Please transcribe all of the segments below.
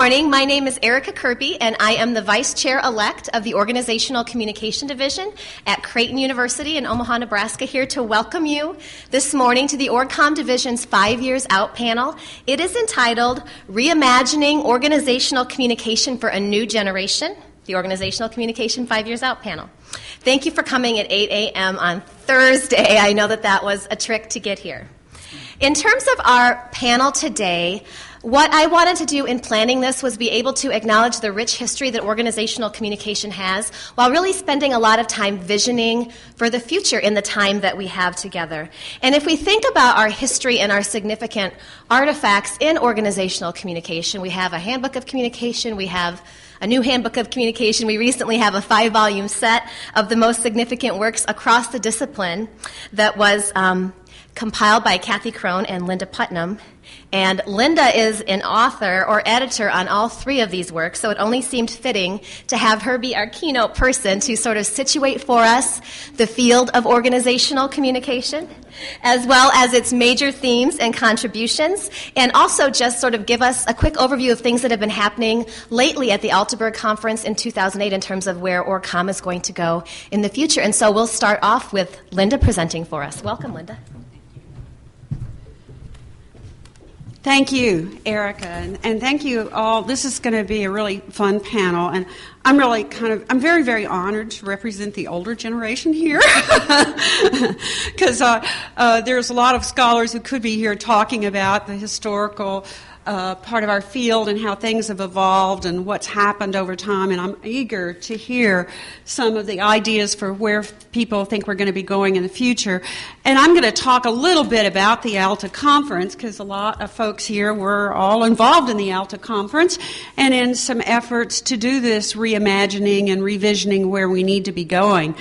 morning. My name is Erica Kirby, and I am the Vice Chair-elect of the Organizational Communication Division at Creighton University in Omaha, Nebraska, here to welcome you this morning to the OrgComm Division's 5 Years Out panel. It is entitled Reimagining Organizational Communication for a New Generation, the Organizational Communication 5 Years Out panel. Thank you for coming at 8 a.m. on Thursday. I know that was a trick to get here. In terms of our panel today, what I wanted to do in planning this was be able to acknowledge the rich history that organizational communication has while really spending a lot of time visioning for the future in the time that we have together. And if we think about our history and our significant artifacts in organizational communication, we have a handbook of communication, we have a new handbook of communication. We recently have a 5-volume set of the most significant works across the discipline that was compiled by Kathy Crone and Linda Putnam. And Linda is an author or editor on all 3 of these works, so it only seemed fitting to have her be our keynote person to sort of situate for us the field of organizational communication, as well as its major themes and contributions, and also just sort of give us a quick overview of things that have been happening lately at the Altaberg Conference in 2008 in terms of where OrgComm is going to go in the future. And so we'll start off with Linda presenting for us. Welcome, Linda. Thank you, Erica, and thank you all. This is going to be a really fun panel, and I'm really I'm very, very honored to represent the older generation here, because there's a lot of scholars who could be here talking about the historical part of our field and how things have evolved and what's happened over time, and I'm eager to hear some of the ideas for where people think we're going to be going in the future. And I'm going to talk a little bit about the ALTA conference, because a lot of folks here were all involved in the ALTA conference and in some efforts to do this reimagining and revisioning where we need to be going.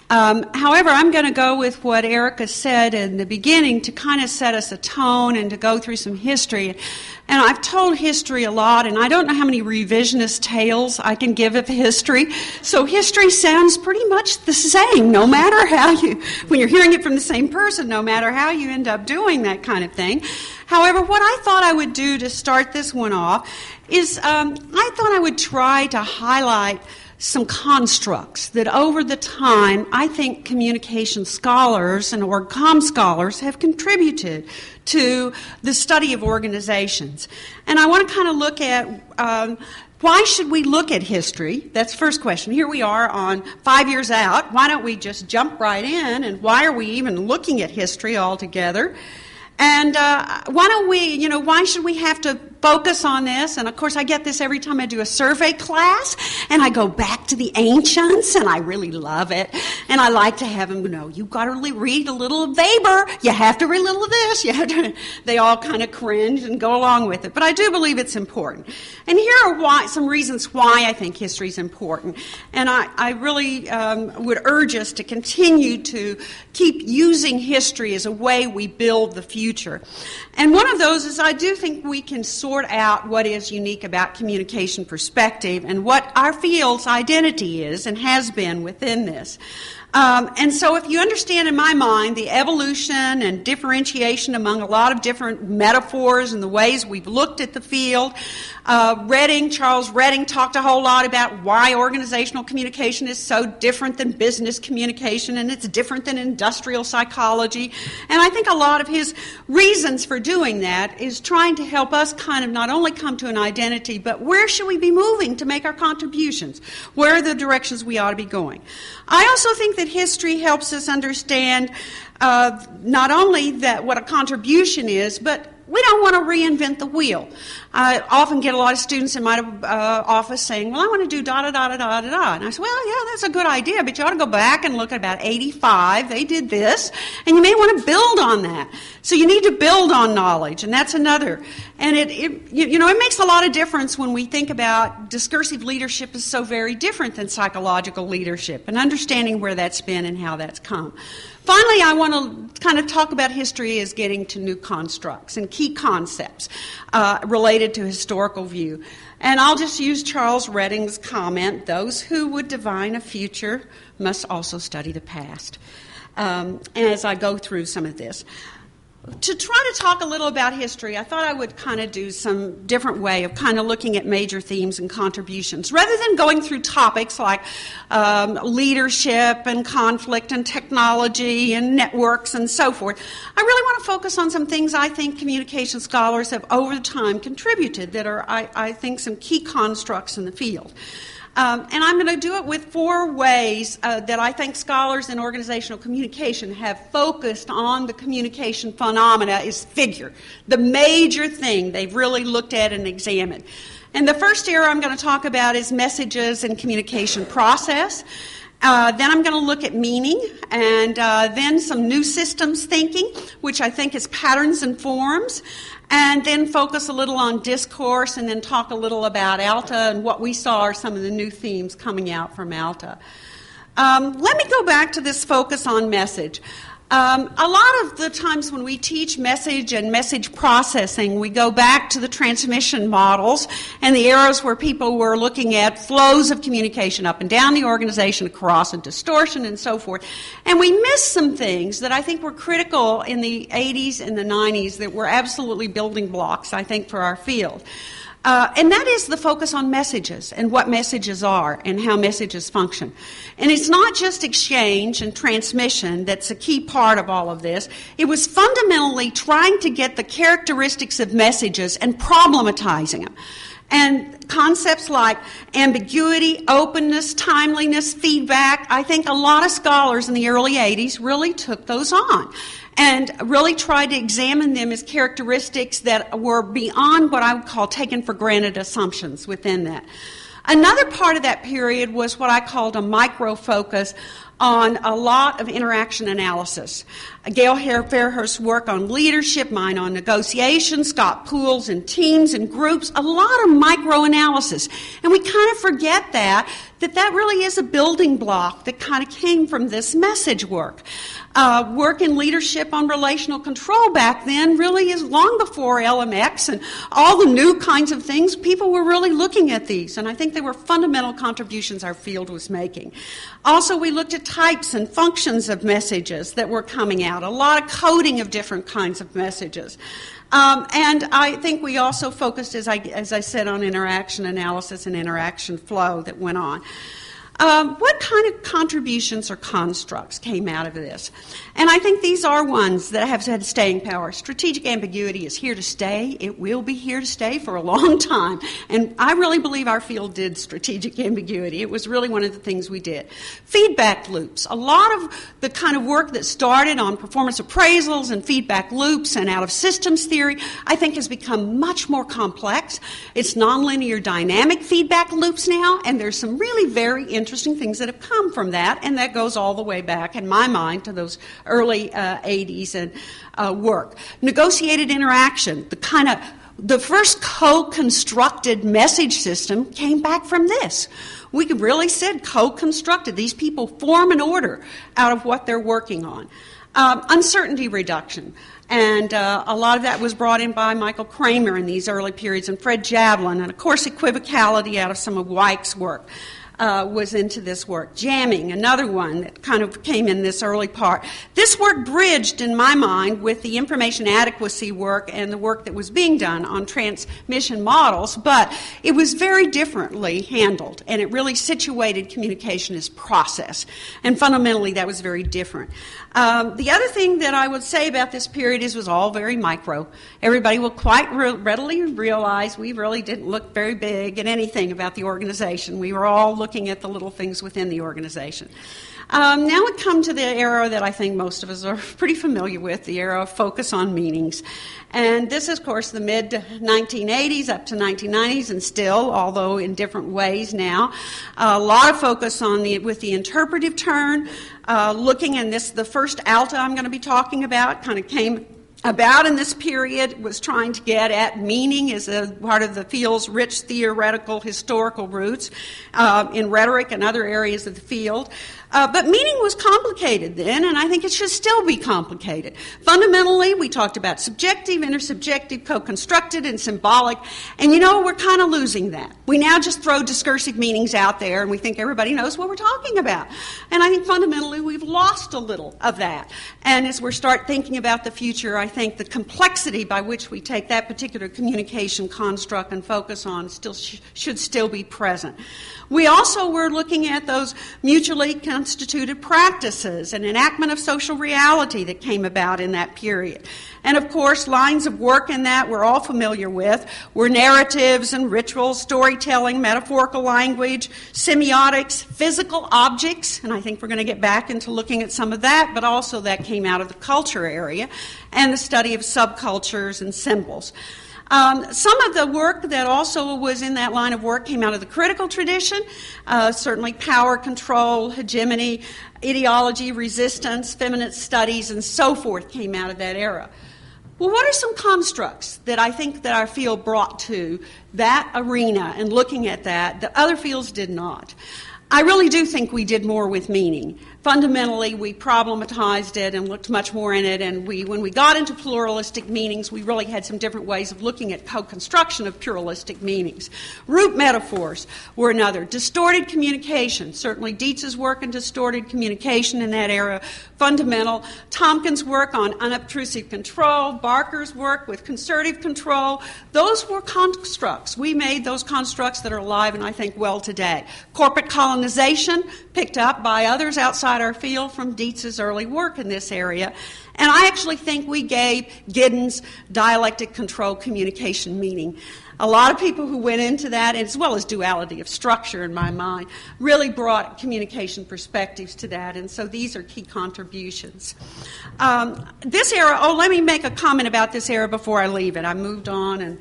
However, I'm going to go with what Erica said in the beginning to kind of set us a tone and to go through some history. And I've told history a lot, and I don't know how many revisionist tales I can give of history. So history sounds pretty much the same, no matter how when you're hearing it from the same person, no matter how you end up doing that kind of thing. However, what I thought I would do to start this one off is I thought I would try to highlight some constructs that over the time I think communication scholars and OrgComm scholars have contributed to the study of organizations. And I want to kind of look at why should we look at history? That's the first question. Here we are on 5 years out. Why don't we just jump right in? And why are we even looking at history altogether? And why should we have to focus on this? And of course, I get this every time I do a survey class, and I go back to the ancients, and I really love it. And I like to have them, you've got to read a little of Weber, you have to read a little of this, you have to. They all kind of cringe and go along with it. But I do believe it's important. And here are some reasons why I think history is important. And I really would urge us to continue to keep using history as a way we build the future. And one of those is I do think we can sort out what is unique about communication perspective and what our field's identity is and has been within this. And so if you understand, in my mind, the evolution and differentiation among a lot of different metaphors and the ways we've looked at the field, Charles Redding talked a whole lot about why organizational communication is so different than business communication, and it's different than industrial psychology. And I think a lot of his reasons for doing that is trying to help us kind of not only come to an identity, but where should we be moving to make our contributions? Where are the directions we ought to be going? I also think that history helps us understand not only what a contribution is, but we don't want to reinvent the wheel. I often get a lot of students in my office saying, well, I want to do da-da-da-da-da-da-da. And I say, well, yeah, that's a good idea, but you ought to go back and look at about 85. They did this, and you may want to build on that. So you need to build on knowledge, and that's another. And it makes a lot of difference when we think about discursive leadership is so very different than psychological leadership, and understanding where that's been and how that's come. Finally, I want to kind of talk about history as getting to new constructs and key concepts related to historical view. And I'll just use Charles Redding's comment, those who would divine a future must also study the past, as I go through some of this. to try to talk a little about history, I thought I would kind of do some different way of kind of looking at major themes and contributions. Rather than going through topics like leadership and conflict and technology and networks and so forth, I really want to focus on some things I think communication scholars have over the time contributed that are, I think, some key constructs in the field. And I'm going to do it with 4 ways that I think scholars in organizational communication have focused on the communication phenomena is figure, the major thing they've really looked at and examined. And the first area I'm going to talk about is messages and communication process. Then I'm going to look at meaning, and then some new systems thinking, which I think is patterns and forms, and then focus a little on discourse, and then talk a little about ALTA and what we saw are some of the new themes coming out from ALTA. Let me go back to this focus on message. A lot of the times when we teach message and message processing, we go back to the transmission models and the eras where people were looking at flows of communication up and down the organization, across and distortion and so forth. And we missed some things that I think were critical in the 80s and the 90s that were absolutely building blocks, I think, for our field. And that is the focus on messages and what messages are and how messages function. And it's not just exchange and transmission that's a key part of all of this. It was fundamentally trying to get the characteristics of messages and problematizing them. And concepts like ambiguity, openness, timeliness, feedback, I think a lot of scholars in the early 80s really took those on and really tried to examine them as characteristics that were beyond what I would call taken for granted assumptions within that. Another part of that period was what I called a micro-focus on a lot of interaction analysis. Gail Fairhurst's work on leadership, mine on negotiation, Scott Poole's in teams and groups, a lot of micro-analysis. And we kind of forget that really is a building block that kind of came from this message work. Work in leadership on relational control back then really is long before LMX and all the new kinds of things. People were really looking at these, and I think they were fundamental contributions our field was making. Also, we looked at types and functions of messages that were coming out, a lot of coding of different kinds of messages. And I think we also focused, as I said, on interaction analysis and interaction flow that went on. What kind of contributions or constructs came out of this? And I think these are ones that have had staying power. Strategic ambiguity is here to stay. It will be here to stay for a long time. And I really believe our field did strategic ambiguity. It was really one of the things we did. Feedback loops. A lot of the kind of work that started on performance appraisals and feedback loops and out of systems theory, I think has become much more complex. It's nonlinear dynamic feedback loops now, and there's some really very interesting things that have come from that, and that goes all the way back, in my mind, to those early 80s and work. Negotiated interaction, the first co-constructed message system came back from this. We really said co-constructed. These people form an order out of what they're working on. Uncertainty reduction. And a lot of that was brought in by Michael Kramer in these early periods and Fred Javelin, and of course equivocality out of some of Weick's work. Was into this work. Jamming, another one that kind of came in this early part. This work bridged, in my mind, with the information adequacy work and the work that was being done on transmission models, but it was very differently handled, and it really situated communication as process. And fundamentally, that was very different. The other thing that I would say about this period is it was all very micro. Everybody will quite readily realize we really didn't look very big at anything about the organization. We were all looking at the little things within the organization. Now we come to the era that I think most of us are pretty familiar with, the era of focus on meanings. And this is, of course, the mid-1980s up to 1990s, and still, although in different ways now. A lot of focus on with the interpretive turn, looking in this, the first ALTA I'm going to be talking about kind of came about in this period, was trying to get at meaning as a part of the field's rich theoretical historical roots in rhetoric and other areas of the field. But meaning was complicated then, and I think it should still be complicated. Fundamentally, we talked about subjective, intersubjective, co-constructed, and symbolic, and we're kind of losing that. We now just throw discursive meanings out there, and we think everybody knows what we're talking about. And I think fundamentally we've lost a little of that. And as we start thinking about the future, I think the complexity by which we take that particular communication construct and focus on should still be present. We also were looking at those mutually constituted practices and enactment of social reality that came about in that period. And of course, lines of work in that we're all familiar with were narratives and rituals, storytelling, metaphorical language, semiotics, physical objects, and I think we're going to get back into looking at some of that, but also that came out of the culture area, and the study of subcultures and symbols. Some of the work that also was in that line of work came out of the critical tradition, certainly power, control, hegemony, ideology, resistance, feminist studies, and so forth came out of that era. Well, what are some constructs that I feel brought to that arena and looking at that other fields did not? I really do think we did more with meaning. Fundamentally, we problematized it and looked much more in it, and when we got into pluralistic meanings, we really had some different ways of looking at co-construction of pluralistic meanings. Root metaphors were another. Distorted communication, certainly Dietz's work in distorted communication in that era, fundamental. Tompkins' work on unobtrusive control, Barker's work with concerted control, those were constructs. We made those constructs that are alive and I think well today. Corporate colonization, picked up by others outside our field from Dietz's early work in this area. And I actually think we gave Giddens dialectic control communication meaning. A lot of people who went into that, as well as duality of structure in my mind, really brought communication perspectives to that, and so these are key contributions. This era, let me make a comment about this era before I leave it. I moved on and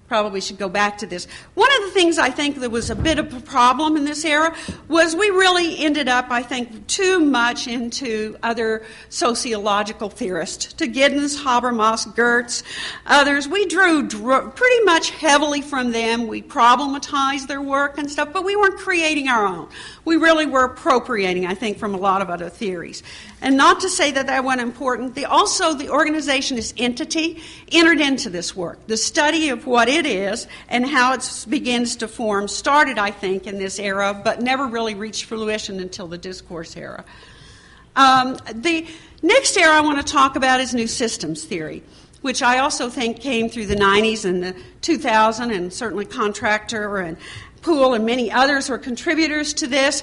probably should go back to this. One of the things I think that was a bit of a problem in this era was we really ended up, I think, too much into other sociological theorists. To Giddens, Habermas, Gertz, others. We drew pretty much heavily from them. We problematized their work and stuff, but we weren't creating our own. We really were appropriating, I think, from a lot of other theories. And not to say that that wasn't important, the organizationist entity entered into this work. The study of what it is and how it begins to form started, I think, in this era, but never really reached fruition until the discourse era. The next era I want to talk about is new systems theory, which I also think came through the 90s and the 2000s, and certainly Contractor and Poole and many others were contributors to this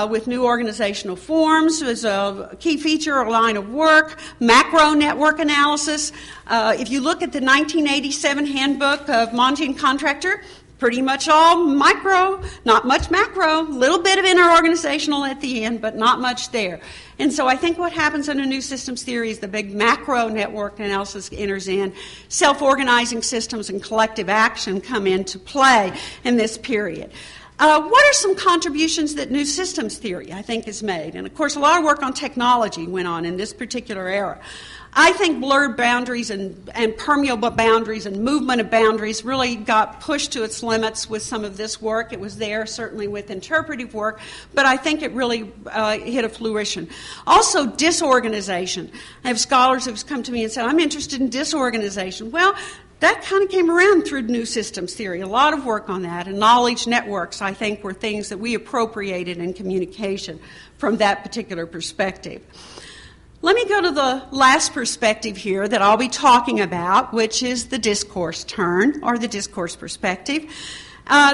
with new organizational forms as a key feature or line of work, macro network analysis. If you look at the 1987 handbook of Monty and Contractor, pretty much all micro, not much macro, a little bit of interorganizational at the end, but not much there. And so I think what happens in a new systems theory is the big macro network analysis enters in. Self-organizing systems and collective action come into play in this period. What are some contributions that new systems theory, I think, has made? And, of course, a lot of work on technology went on in this particular era. I think blurred boundaries and permeable boundaries and movement of boundaries really got pushed to its limits with some of this work. It was there, certainly, with interpretive work, but I think it really hit a fruition. Also, disorganization. I have scholars who've come to me and said, I'm interested in disorganization. Well, that kind of came around through new systems theory. A lot of work on that. And knowledge networks, I think, were things that we appropriated in communication from that particular perspective. Let me go to the last perspective here that I'll be talking about, which is the discourse turn, or the discourse perspective.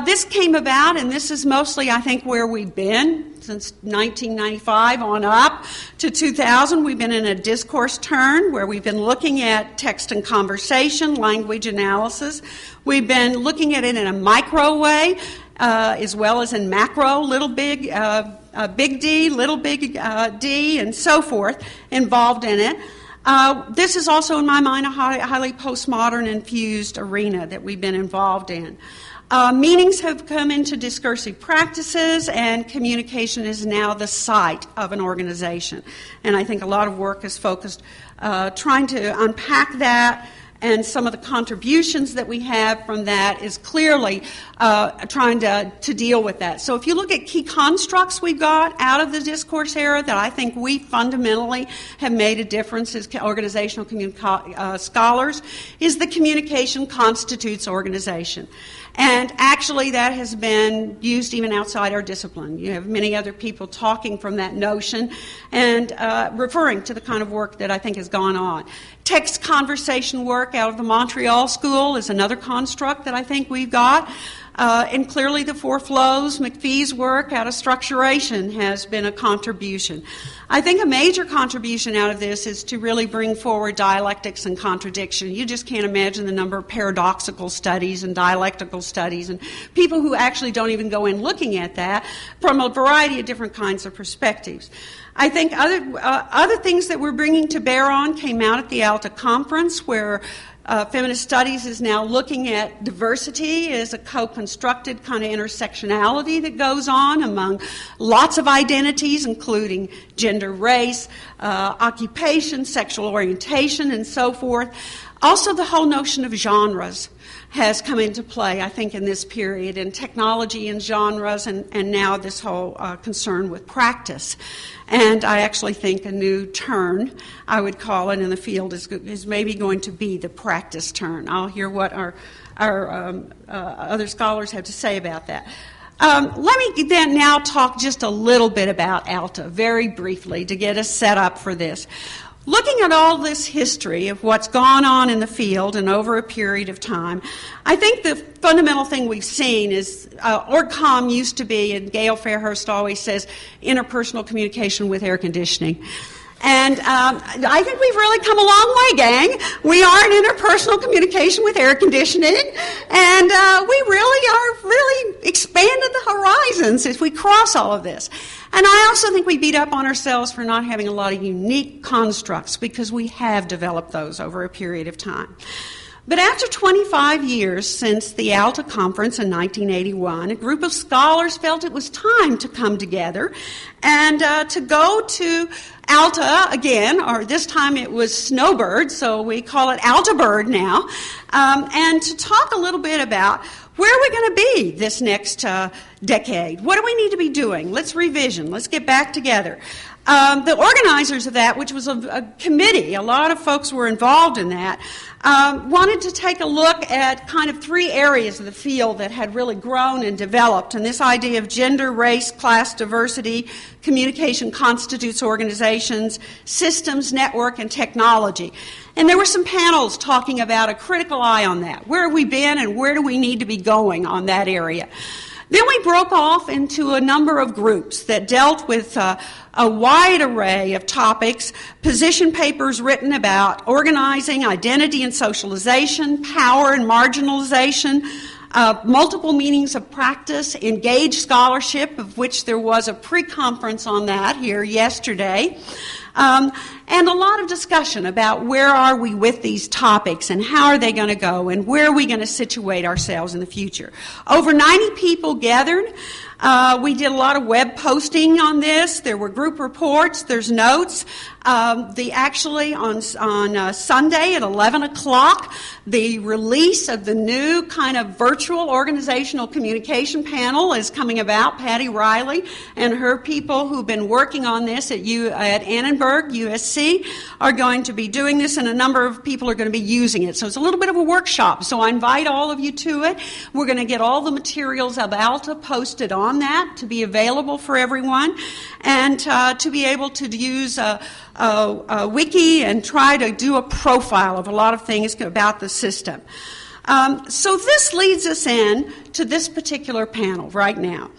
This came about, and this is mostly, I think, where we've been since 1995 on up to 2000. We've been in a discourse turn where we've been looking at text and conversation, language analysis. We've been looking at it in a micro way, as well as in macro, little big, big D, little big D, and so forth involved in it. This is also, in my mind, a highly postmodern infused arena that we've been involved in. Meanings have come into discursive practices, and communication is now the site of an organization. And I think a lot of work is focused trying to unpack that, and some of the contributions that we have from that is clearly trying to deal with that. So if you look at key constructs we got out of the discourse era that I think we fundamentally have made a difference as organizational scholars, is the communication constitutes organization. And actually that has been used even outside our discipline. You have many other people talking from that notion and referring to the kind of work that I think has gone on. Text conversation work out of the Montreal School is another construct that I think we've got. And clearly the Four Flows, McPhee's work out of structuration has been a contribution. I think a major contribution out of this is to really bring forward dialectics and contradiction. You just can't imagine the number of paradoxical studies and dialectical studies and people who actually don't even go in looking at that from a variety of different kinds of perspectives. I think other things that we're bringing to bear on came out at the ALTA conference, where feminist studies is now looking at diversity as a co-constructed kind of intersectionality that goes on among lots of identities, including gender, race, occupation, sexual orientation, and so forth. Also, the whole notion of genres has come into play, I think, in this period, in technology and genres, and now this whole concern with practice. And I actually think a new turn, I would call it, in the field is maybe going to be the practice turn. I'll hear what our other scholars have to say about that. Let me then now talk just a little bit about ALTA, very briefly, to get us set up for this. Looking at all this history of what's gone on in the field and over a period of time, I think the fundamental thing we've seen is OrgComm used to be, and Gail Fairhurst always says, interpersonal communication with air conditioning. And I think we've really come a long way, gang. We are in interpersonal communication with air conditioning, and we really expanded the horizons as we cross all of this. And I also think we beat up on ourselves for not having a lot of unique constructs, because we have developed those over a period of time. But after 25 years since the ALTA conference in 1981, a group of scholars felt it was time to come together and to go to ALTA again, or this time it was Snowbird, so we call it ALTA Bird now, and to talk a little bit about where are we going to be this next decade? What do we need to be doing? Let's revision. Let's get back together. The organizers of that, which was a committee, a lot of folks were involved in that, wanted to take a look at kind of three areas of the field that had really grown and developed. And this idea of gender, race, class, diversity, communication constitutes organizations, systems, network, and technology. And there were some panels talking about a critical eye on that. Where have we been and where do we need to be going on that area? Then we broke off into a number of groups that dealt with a wide array of topics, position papers written about organizing, identity and socialization, power and marginalization, multiple meanings of practice, engaged scholarship, of which there was a pre-conference on that here yesterday, and a lot of discussion about where are we with these topics and how are they going to go and where are we going to situate ourselves in the future. Over 90 people gathered. We did a lot of web posting on this. There were group reports. There's notes. Actually on Sunday at 11 o'clock, the release of the new kind of virtual organizational communication panel is coming about. Patty Riley and her people who've been working on this at Annenberg, USC, are going to be doing this, and a number of people are going to be using it. So it's a little bit of a workshop. So I invite all of you to it. We're going to get all the materials of ALTA posted on that to be available for everyone, and to be able to use a wiki and try to do a profile of a lot of things about the system. So this leads us in to this particular panel right now.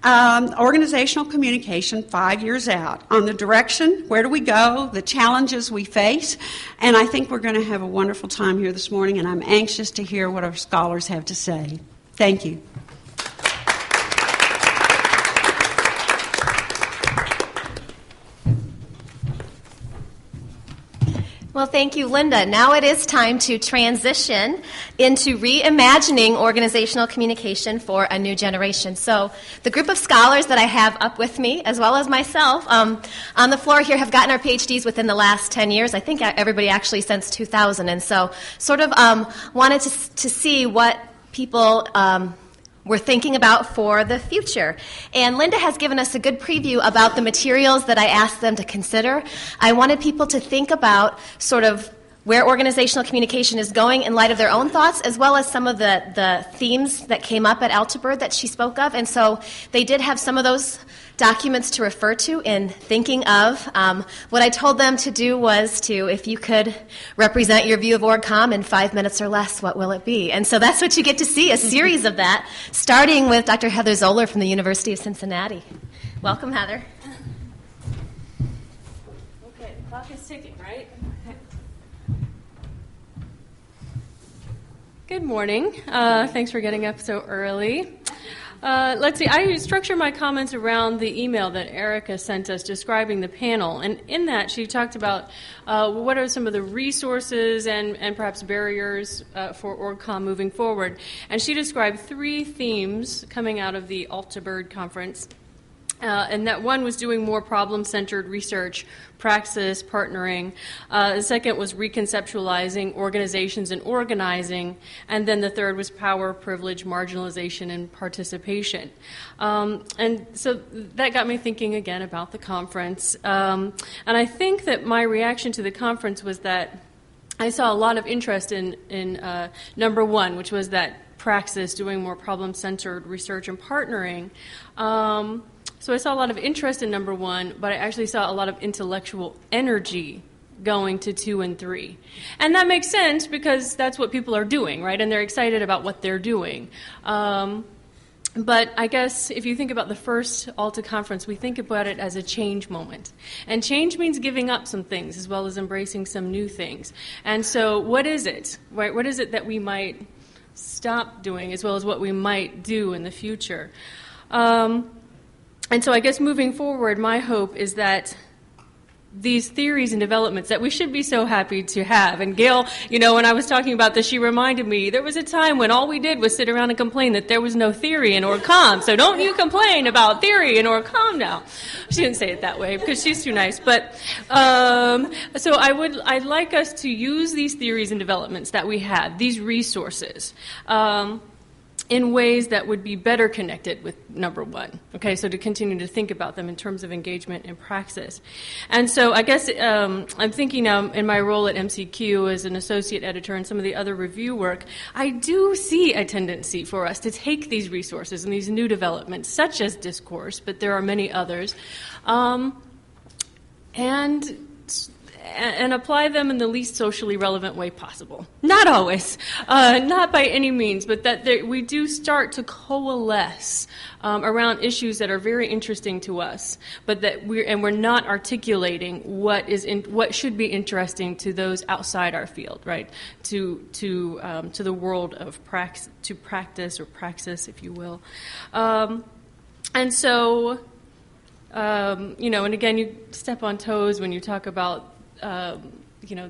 Organizational communication 5 years out. On the direction, where do we go, the challenges we face, and I think we're going to have a wonderful time here this morning, and I'm anxious to hear what our scholars have to say. Thank you. Well, thank you, Linda. Now it is time to transition into reimagining organizational communication for a new generation. So the group of scholars that I have up with me, as well as myself, on the floor here have gotten our PhDs within the last 10 years. I think everybody actually since 2000. And so sort of wanted to see what people we're thinking about for the future. And Linda has given us a good preview about the materials that I asked them to consider. I wanted people to think about sort of where organizational communication is going in light of their own thoughts, as well as some of the themes that came up at Algebra that she spoke of. And so they did have some of those documents to refer to in thinking of. What I told them to do was to, if you could represent your view of OrgComm in 5 minutes or less, what will it be? And so that's what you get to see, a series of that, starting with Dr. Heather Zoeller from the University of Cincinnati. Welcome, Heather. Okay, the clock is ticking, right? Good morning. Thanks for getting up so early. Let's see, I structure my comments around the email that Erica sent us describing the panel. And in that, she talked about what are some of the resources and perhaps barriers for OrgComm moving forward. And she described 3 themes coming out of the Alta-Bird conference. And that one was doing more problem-centered research, praxis, partnering. The second was reconceptualizing organizations and organizing. And then the third was power, privilege, marginalization, and participation. And so that got me thinking again about the conference. And I think that my reaction to the conference was that I saw a lot of interest in number one, which was that praxis, doing more problem-centered research and partnering. So I saw a lot of interest in number one, but I actually saw a lot of intellectual energy going to 2 and 3. And that makes sense because that's what people are doing, right? And they're excited about what they're doing. But I guess if you think about the first Alta conference, we think about it as a change moment. And change means giving up some things as well as embracing some new things. And so what is it, right? What is it that we might stop doing as well as what we might do in the future? And so I guess moving forward, my hope is that these theories and developments that we should be so happy to have. And Gail, when I was talking about this, she reminded me there was a time when all we did was sit around and complain that there was no theory in OrgComm. So don't you complain about theory in OrgComm now. She didn't say it that way because she's too nice. But so I'd like us to use these theories and developments that we have, these resources, in ways that would be better connected with number one. Okay, so to continue to think about them in terms of engagement and praxis. And so I guess I'm thinking now in my role at MCQ as an associate editor and some of the other review work, I do see a tendency for us to take these resources and these new developments, such as discourse, but there are many others, and apply them in the least socially relevant way possible. Not always, not by any means, but that we do start to coalesce around issues that are very interesting to us, but that we're not articulating what should be interesting to those outside our field, right? To the world of practice or praxis, if you will, and so and again, you step on toes when you talk about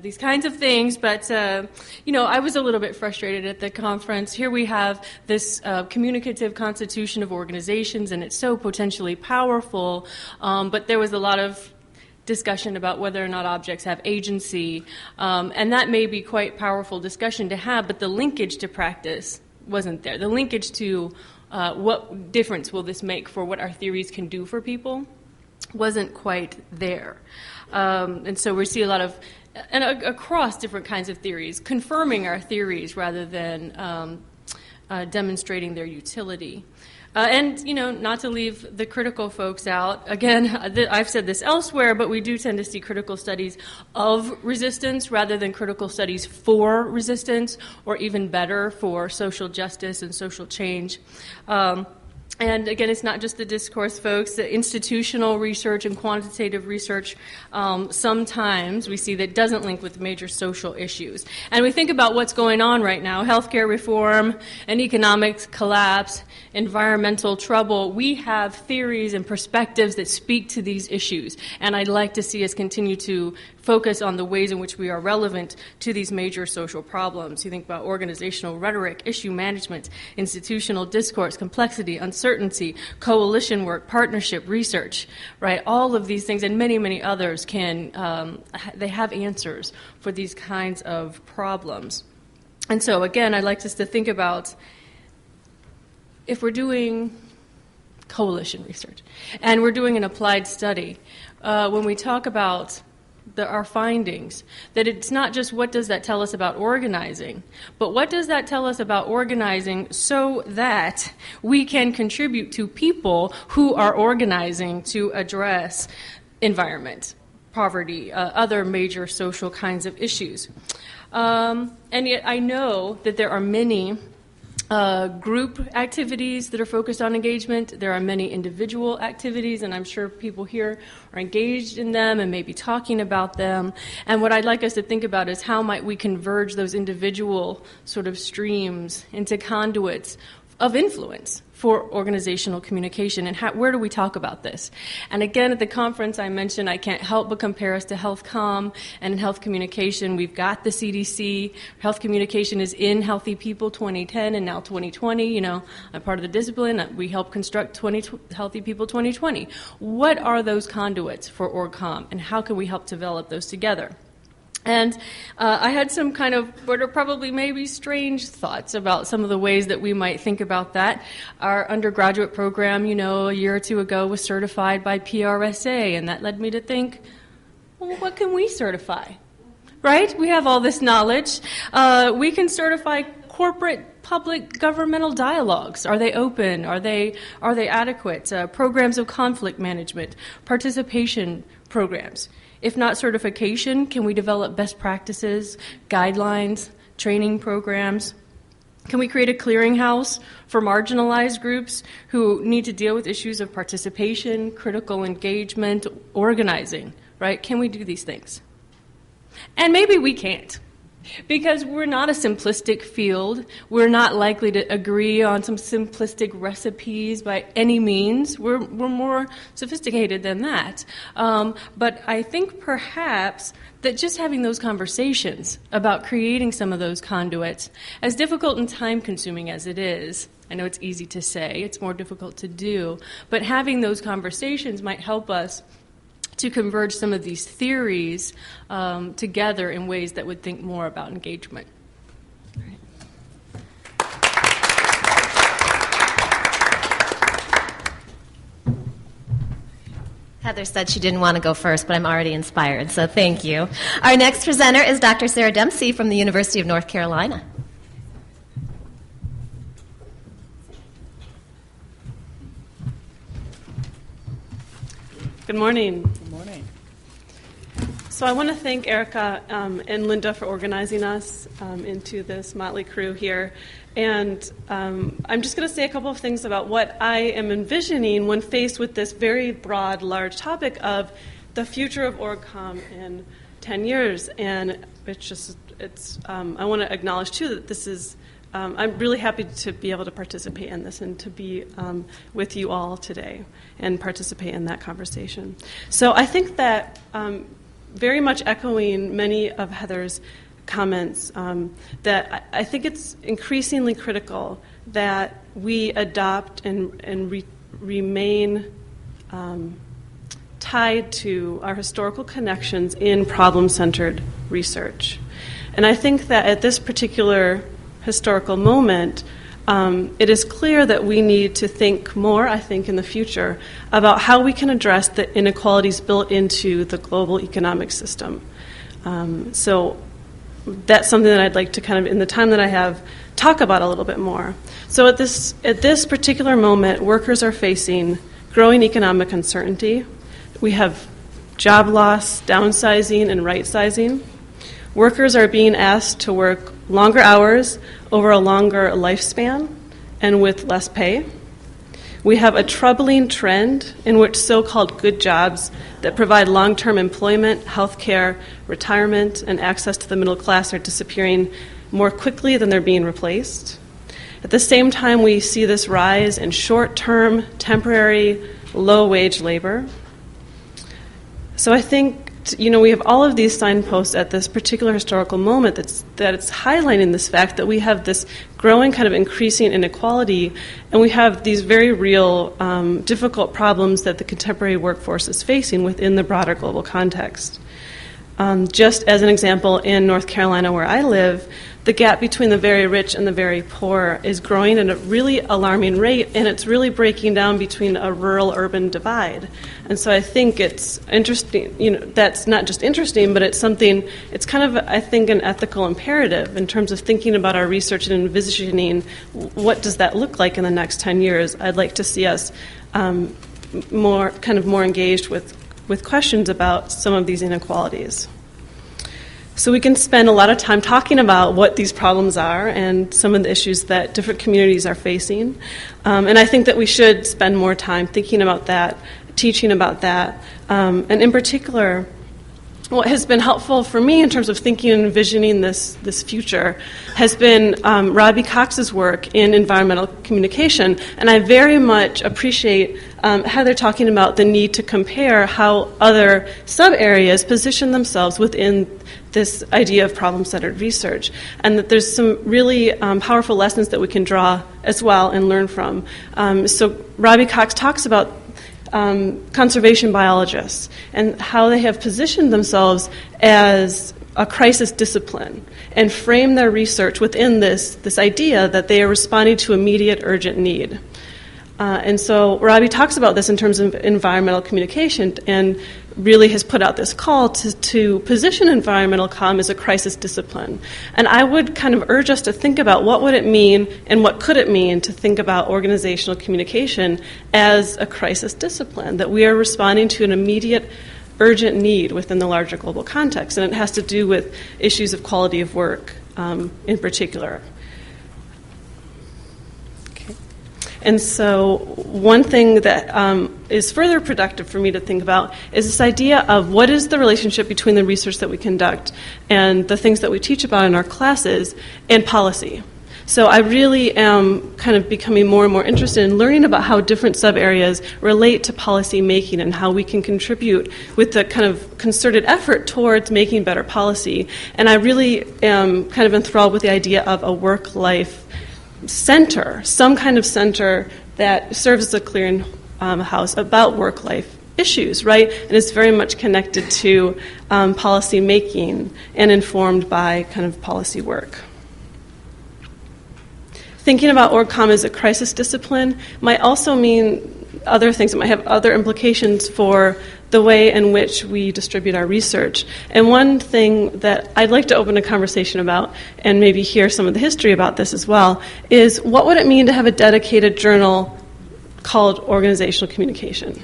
these kinds of things, but, I was a little bit frustrated at the conference. Here we have this communicative constitution of organizations, and it's so potentially powerful, but there was a lot of discussion about whether or not objects have agency, and that may be quite powerful discussion to have, but the linkage to practice wasn't there. The linkage to what difference will this make for what our theories can do for people wasn't quite there. And so we see a lot of, and across different kinds of theories, confirming our theories rather than demonstrating their utility. And, not to leave the critical folks out. Again, I've said this elsewhere, but we do tend to see critical studies of resistance rather than critical studies for resistance, or even better, for social justice and social change. And again, it's not just the discourse folks, the institutional research and quantitative research, sometimes we see that doesn't link with major social issues. And we think about what's going on right now, healthcare reform, and economic collapse, environmental trouble. We have theories and perspectives that speak to these issues. And I'd like to see us continue to focus on the ways in which we are relevant to these major social problems. You think about organizational rhetoric, issue management, institutional discourse, complexity, uncertainty, coalition work, partnership, research, right? All of these things and many, many others they have answers for these kinds of problems. And so again, I'd like us to think about if we're doing coalition research and we're doing an applied study, when we talk about our findings, that it's not just what does that tell us about organizing, but what does that tell us about organizing so that we can contribute to people who are organizing to address environment, poverty, other major social kinds of issues. And yet I know that there are many group activities that are focused on engagement. There are many individual activities, and I'm sure people here are engaged in them and maybe talking about them. And what I'd like us to think about is how might we converge those individual sort of streams into conduits of influence for organizational communication, and where do we talk about this? And again, at the conference I mentioned, I can't help but compare us to health comm, and in health communication, we've got the CDC. Health communication is in Healthy People 2010 and now 2020. I'm part of the discipline. We help construct Healthy People 2020. What are those conduits for OrgComm, and how can we help develop those together? And I had some kind of what are probably maybe strange thoughts about some of the ways that we might think about that. Our undergraduate program, a year or two ago was certified by PRSA, and that led me to think, well, what can we certify? Right? We have all this knowledge. We can certify corporate public governmental dialogues. Are they open? Are they adequate? Programs of conflict management, participation programs. If not certification, can we develop best practices, guidelines, training programs? Can we create a clearinghouse for marginalized groups who need to deal with issues of participation, critical engagement, organizing, right? Can we do these things? And maybe we can't, because we're not a simplistic field. We're not likely to agree on some simplistic recipes by any means. We're more sophisticated than that. But I think perhaps that just having those conversations about creating some of those conduits, as difficult and time-consuming as it is, I know it's easy to say, it's more difficult to do, but having those conversations might help us to converge some of these theories together in ways that would think more about engagement. Heather said she didn't want to go first, but I'm already inspired, so thank you. Our next presenter is Dr. Sarah Dempsey from the University of North Carolina. Good morning. Good morning. So I want to thank Erica and Linda for organizing us into this motley crew here. And I'm just going to say a couple of things about what I am envisioning when faced with this very broad, large topic of the future of OrgComm in 10 years. And I want to acknowledge, too, that this is I'm really happy to be able to participate in this and to be with you all today and participate in that conversation. So I think that very much echoing many of Heather's comments, that I think it's increasingly critical that we adopt and remain tied to our historical connections in problem-centered research. And I think that at this particular historical moment, it is clear that we need to think more, I think, in the future about how we can address the inequalities built into the global economic system. So that's something that I'd like to kind of, in the time that I have, talk about a little bit more. So at this particular moment, workers are facing growing economic uncertainty. We have job loss, downsizing, and right-sizing. Workers are being asked to work longer hours over a longer lifespan and with less pay. We have a troubling trend in which so-called good jobs that provide long-term employment, health care, retirement, and access to the middle class are disappearing more quickly than they're being replaced. At the same time, we see this rise in short-term, temporary, low-wage labor. So I think we have all of these signposts at this particular historical moment that it's highlighting this fact that we have this growing kind of increasing inequality, and we have these very real difficult problems that the contemporary workforce is facing within the broader global context. Just as an example, in North Carolina where I live, the gap between the very rich and the very poor is growing at a really alarming rate, and it's really breaking down between a rural-urban divide. And so I think it's interesting, that's not just interesting, but it's something, it's kind of, I think, an ethical imperative in terms of thinking about our research and envisioning what does that look like in the next 10 years. I'd like to see us more engaged with questions about some of these inequalities. So we can spend a lot of time talking about what these problems are and some of the issues that different communities are facing. And I think that we should spend more time thinking about that, teaching about that. And in particular, what has been helpful for me in terms of thinking and envisioning this future has been Robbie Cox's work in environmental communication. And I very much appreciate Heather talking about the need to compare how other sub-areas position themselves within this idea of problem-centered research, and that there's some really powerful lessons that we can draw as well and learn from. So Robbie Cox talks about conservation biologists and how they have positioned themselves as a crisis discipline and frame their research within this idea that they are responding to immediate urgent need. And so Robbie talks about this in terms of environmental communication and really has put out this call to position environmental comm as a crisis discipline. And I would kind of urge us to think about what would it mean and what could it mean to think about organizational communication as a crisis discipline, that we are responding to an immediate urgent need within the larger global context. And it has to do with issues of quality of work in particular. And so one thing that is further productive for me to think about is this idea of what is the relationship between the research that we conduct and the things that we teach about in our classes and policy. So I really am kind of becoming more and more interested in learning about how different sub-areas relate to policy making and how we can contribute with the kind of concerted effort towards making better policy. And I really am kind of enthralled with the idea of a work-life center, some kind of center that serves as a clearinghouse about work-life issues, right? And it's very much connected to policy making and informed by kind of policy work. Thinking about OrgComm as a crisis discipline might also mean other things. It might have other implications for the way in which we distribute our research. And one thing that I'd like to open a conversation about, and maybe hear some of the history about this as well, is what would it mean to have a dedicated journal called Organizational Communication,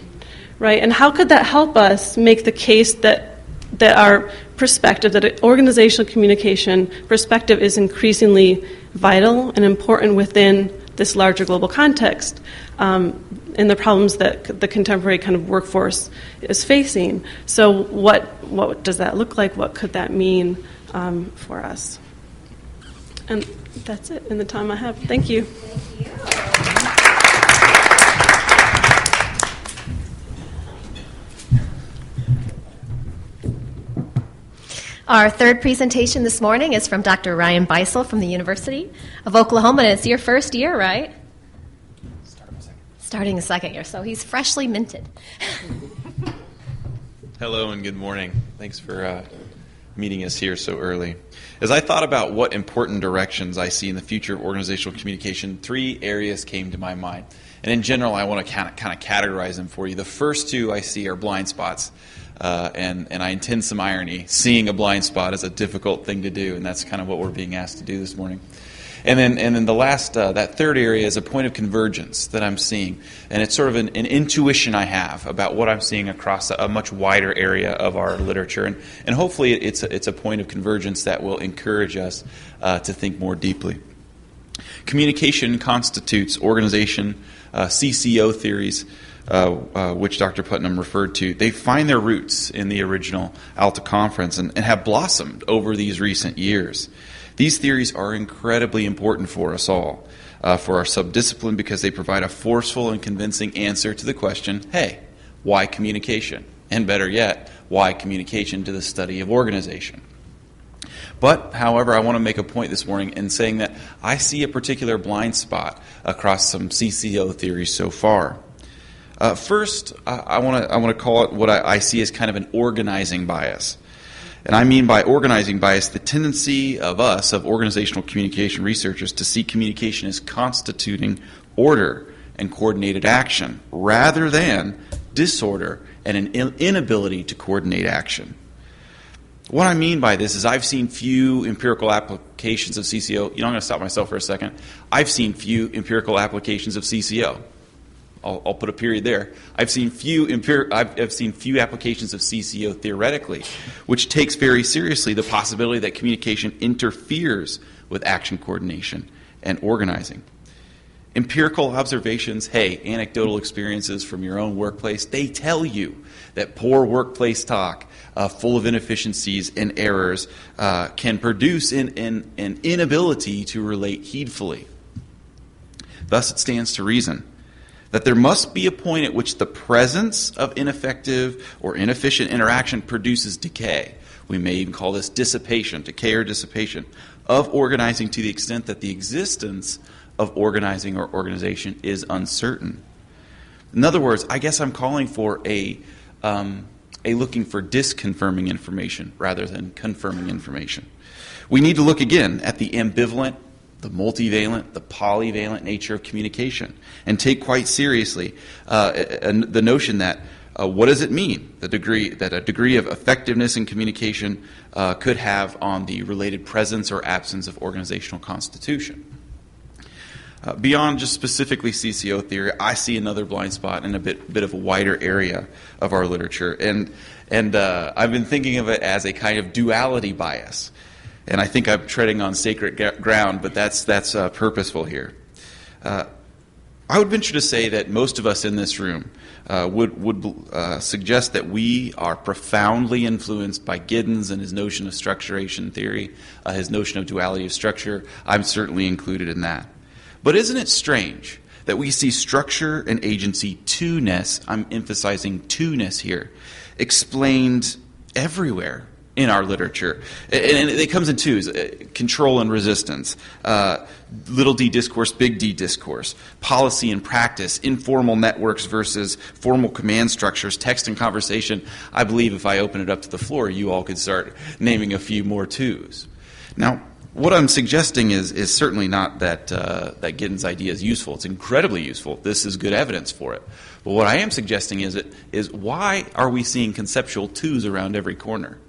right? And how could that help us make the case that our perspective, that organizational communication perspective is increasingly vital and important within this larger global context, and the problems that the contemporary kind of workforce is facing. So what does that look like? What could that mean for us? And that's it in the time I have. Thank you. Thank you. Our third presentation this morning is from Dr. Ryan Beisel from the University of Oklahoma, and it's your first year, right? Starting a second year, so he's freshly minted. Hello and good morning. Thanks for meeting us here so early. As I thought about what important directions I see in the future of organizational communication, 3 areas came to my mind. And in general, I want to kind of categorize them for you. The first 2 I see are blind spots. And I intend some irony. Seeing a blind spot is a difficult thing to do, and that's kind of what we're being asked to do this morning. And then the last, that third area is a point of convergence that I'm seeing. And it's sort of an intuition I have about what I'm seeing across a much wider area of our literature. And hopefully it's a point of convergence that will encourage us to think more deeply. Communication constitutes organization, CCO theories, which Dr. Putnam referred to. They find their roots in the original ALTA conference and have blossomed over these recent years. These theories are incredibly important for us all, for our subdiscipline, because they provide a forceful and convincing answer to the question, hey, why communication? And better yet, why communication to the study of organization? But, however, I want to make a point this morning in saying that I see a particular blind spot across some CCO theories so far. First, I want to call it what I see as kind of an organizing bias. And I mean by organizing bias the tendency of us, of organizational communication researchers, to see communication as constituting order and coordinated action, rather than disorder and an inability to coordinate action. What I mean by this is I've seen few empirical applications of CCO. I'm going to stop myself for a second. I've seen few empirical applications of CCO. I'll put a period there. I've seen few applications of CCO theoretically, which takes very seriously the possibility that communication interferes with action coordination and organizing. Empirical observations, anecdotal experiences from your own workplace, they tell you that poor workplace talk, full of inefficiencies and errors, can produce an inability to relate heedfully. Thus, it stands to reason that there must be a point at which the presence of ineffective or inefficient interaction produces decay. We may even call this dissipation, decay or dissipation, of organizing to the extent that the existence of organizing or organization is uncertain. In other words, I guess I'm calling for a looking for disconfirming information rather than confirming information. We need to look again at the ambivalent, the multivalent, the polyvalent nature of communication, and take quite seriously the notion that what does it mean, a degree of effectiveness in communication could have on the related presence or absence of organizational constitution. Beyond just specifically CCO theory, I see another blind spot in a bit of a wider area of our literature, and I've been thinking of it as a kind of duality bias. And I think I'm treading on sacred ground, but that's purposeful here. I would venture to say that most of us in this room would suggest that we are profoundly influenced by Giddens and his notion of structuration theory, his notion of duality of structure. I'm certainly included in that. But isn't it strange that we see structure and agency two-ness, I'm emphasizing two-ness here, explained everywhere in our literature? And it comes in twos: control and resistance, little d discourse, big D discourse, policy and practice, informal networks versus formal command structures, text and conversation. I believe if I open it up to the floor, you all could start naming a few more twos. Now, what I'm suggesting is certainly not that Giddens' idea is useful. It's incredibly useful. This is good evidence for it. But what I am suggesting is why are we seeing conceptual twos around every corner?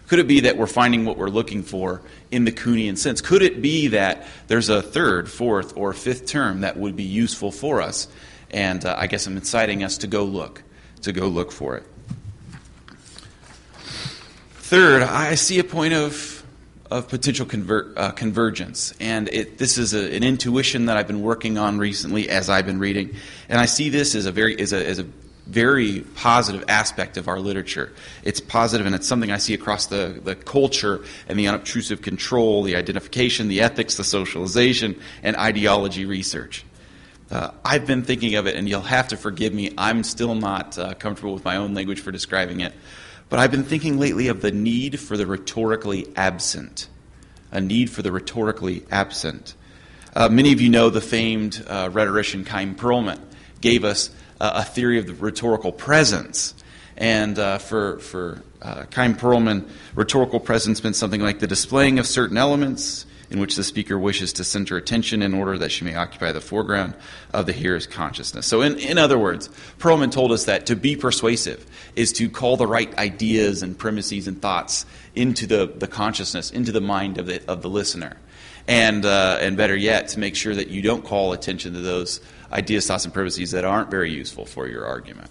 Could it be that we're finding what we're looking for in the Kuhnian sense? Could it be that there's a third, fourth, or fifth term that would be useful for us? And I guess I'm inciting us to go look for it. Third, I see a point of potential convergence, and this is an intuition that I've been working on recently as I've been reading, and I see this as a very positive aspect of our literature. It's positive, and it's something I see across the culture and the unobtrusive control, the identification, the ethics, the socialization, and ideology research. I've been thinking of it, and you'll have to forgive me, I'm still not comfortable with my own language for describing it, but I've been thinking lately of the need for the rhetorically absent. A need for the rhetorically absent. Many of you know the famed rhetorician Chaim Perlman gave us a theory of the rhetorical presence. And for Chaim Perlman, rhetorical presence meant something like the displaying of certain elements in which the speaker wishes to center attention in order that she may occupy the foreground of the hearer's consciousness. So in other words, Perlman told us that to be persuasive is to call the right ideas and premises and thoughts into the consciousness, into the mind of the listener. And better yet, to make sure that you don't call attention to those ideas, thoughts, and premises that aren't very useful for your argument.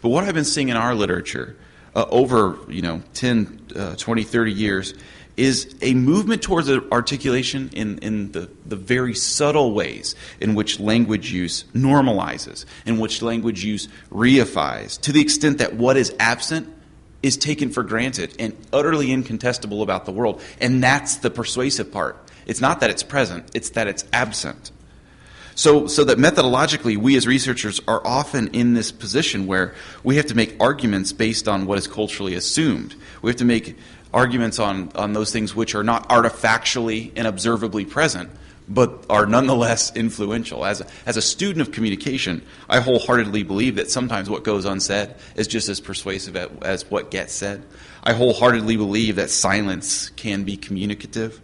But what I've been seeing in our literature over 10, 20, 30 years is a movement towards articulation in the very subtle ways in which language use normalizes, in which language use reifies, to the extent that what is absent is taken for granted and utterly incontestable about the world. And that's the persuasive part. It's not that it's present, it's that it's absent. So that methodologically, we as researchers are often in this position where we have to make arguments based on what is culturally assumed. We have to make arguments on those things which are not artifactually and observably present, but are nonetheless influential. As a student of communication, I wholeheartedly believe that sometimes what goes unsaid is just as persuasive as what gets said. I wholeheartedly believe that silence can be communicative.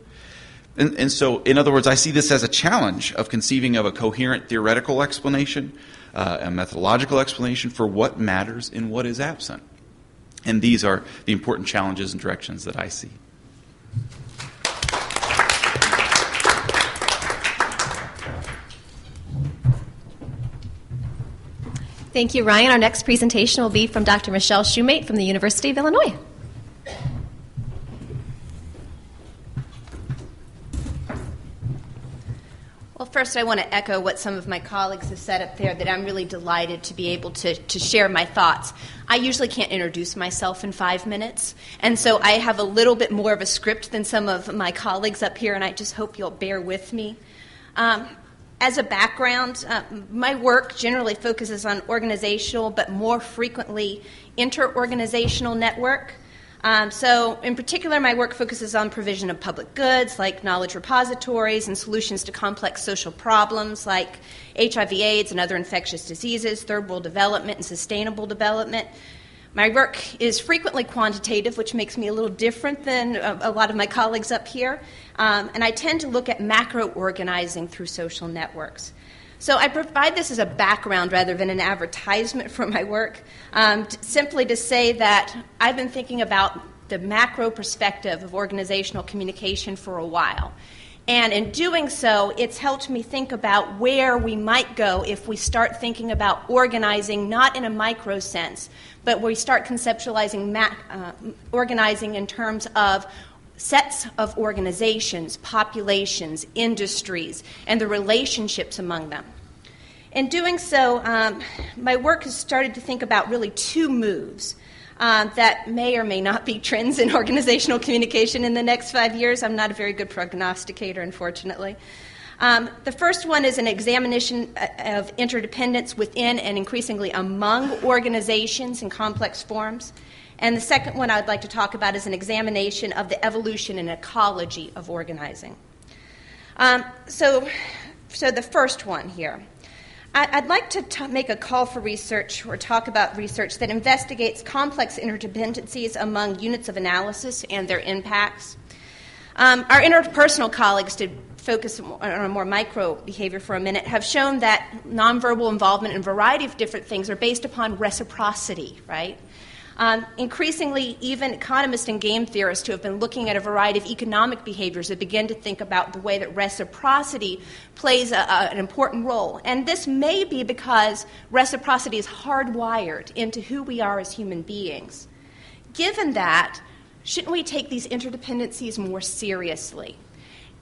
And so, in other words, I see this as a challenge of conceiving of a coherent theoretical explanation, a methodological explanation for what matters and what is absent. And these are the important challenges and directions that I see. Thank you, Ryan. Our next presentation will be from Dr. Michele Shumate from the University of Illinois. Well, first I want to echo what some of my colleagues have said up there, that I'm really delighted to be able to share my thoughts. I usually can't introduce myself in 5 minutes, and so I have a little bit more of a script than some of my colleagues up here, and I just hope you'll bear with me. As a background, my work generally focuses on organizational, but more frequently inter-organizational network. So in particular, my work focuses on provision of public goods like knowledge repositories and solutions to complex social problems like HIV/AIDS and other infectious diseases, third world development, and sustainable development. My work is frequently quantitative, which makes me a little different than a lot of my colleagues up here, and I tend to look at macro-organizing through social networks. So I provide this as a background rather than an advertisement for my work, simply to say that I've been thinking about the macro perspective of organizational communication for a while. And in doing so, it's helped me think about where we might go if we start thinking about organizing not in a micro sense, but we start conceptualizing organizing in terms of sets of organizations, populations, industries, and the relationships among them. In doing so, my work has started to think about really two moves that may or may not be trends in organizational communication in the next 5 years. I'm not a very good prognosticator, unfortunately. The first one is an examination of interdependence within and increasingly among organizations in complex forms. And the second one I'd like to talk about is an examination of the evolution and ecology of organizing. So the first one here. I'd like to make a call for research or talk about research that investigates complex interdependencies among units of analysis and their impacts. Our interpersonal colleagues, to focus on a more micro behavior for a minute, have shown that nonverbal involvement in a variety of different things are based upon reciprocity, right? Increasingly, even economists and game theorists who have been looking at a variety of economic behaviors have begun to think about the way that reciprocity plays an important role. And this may be because reciprocity is hardwired into who we are as human beings. Given that, shouldn't we take these interdependencies more seriously?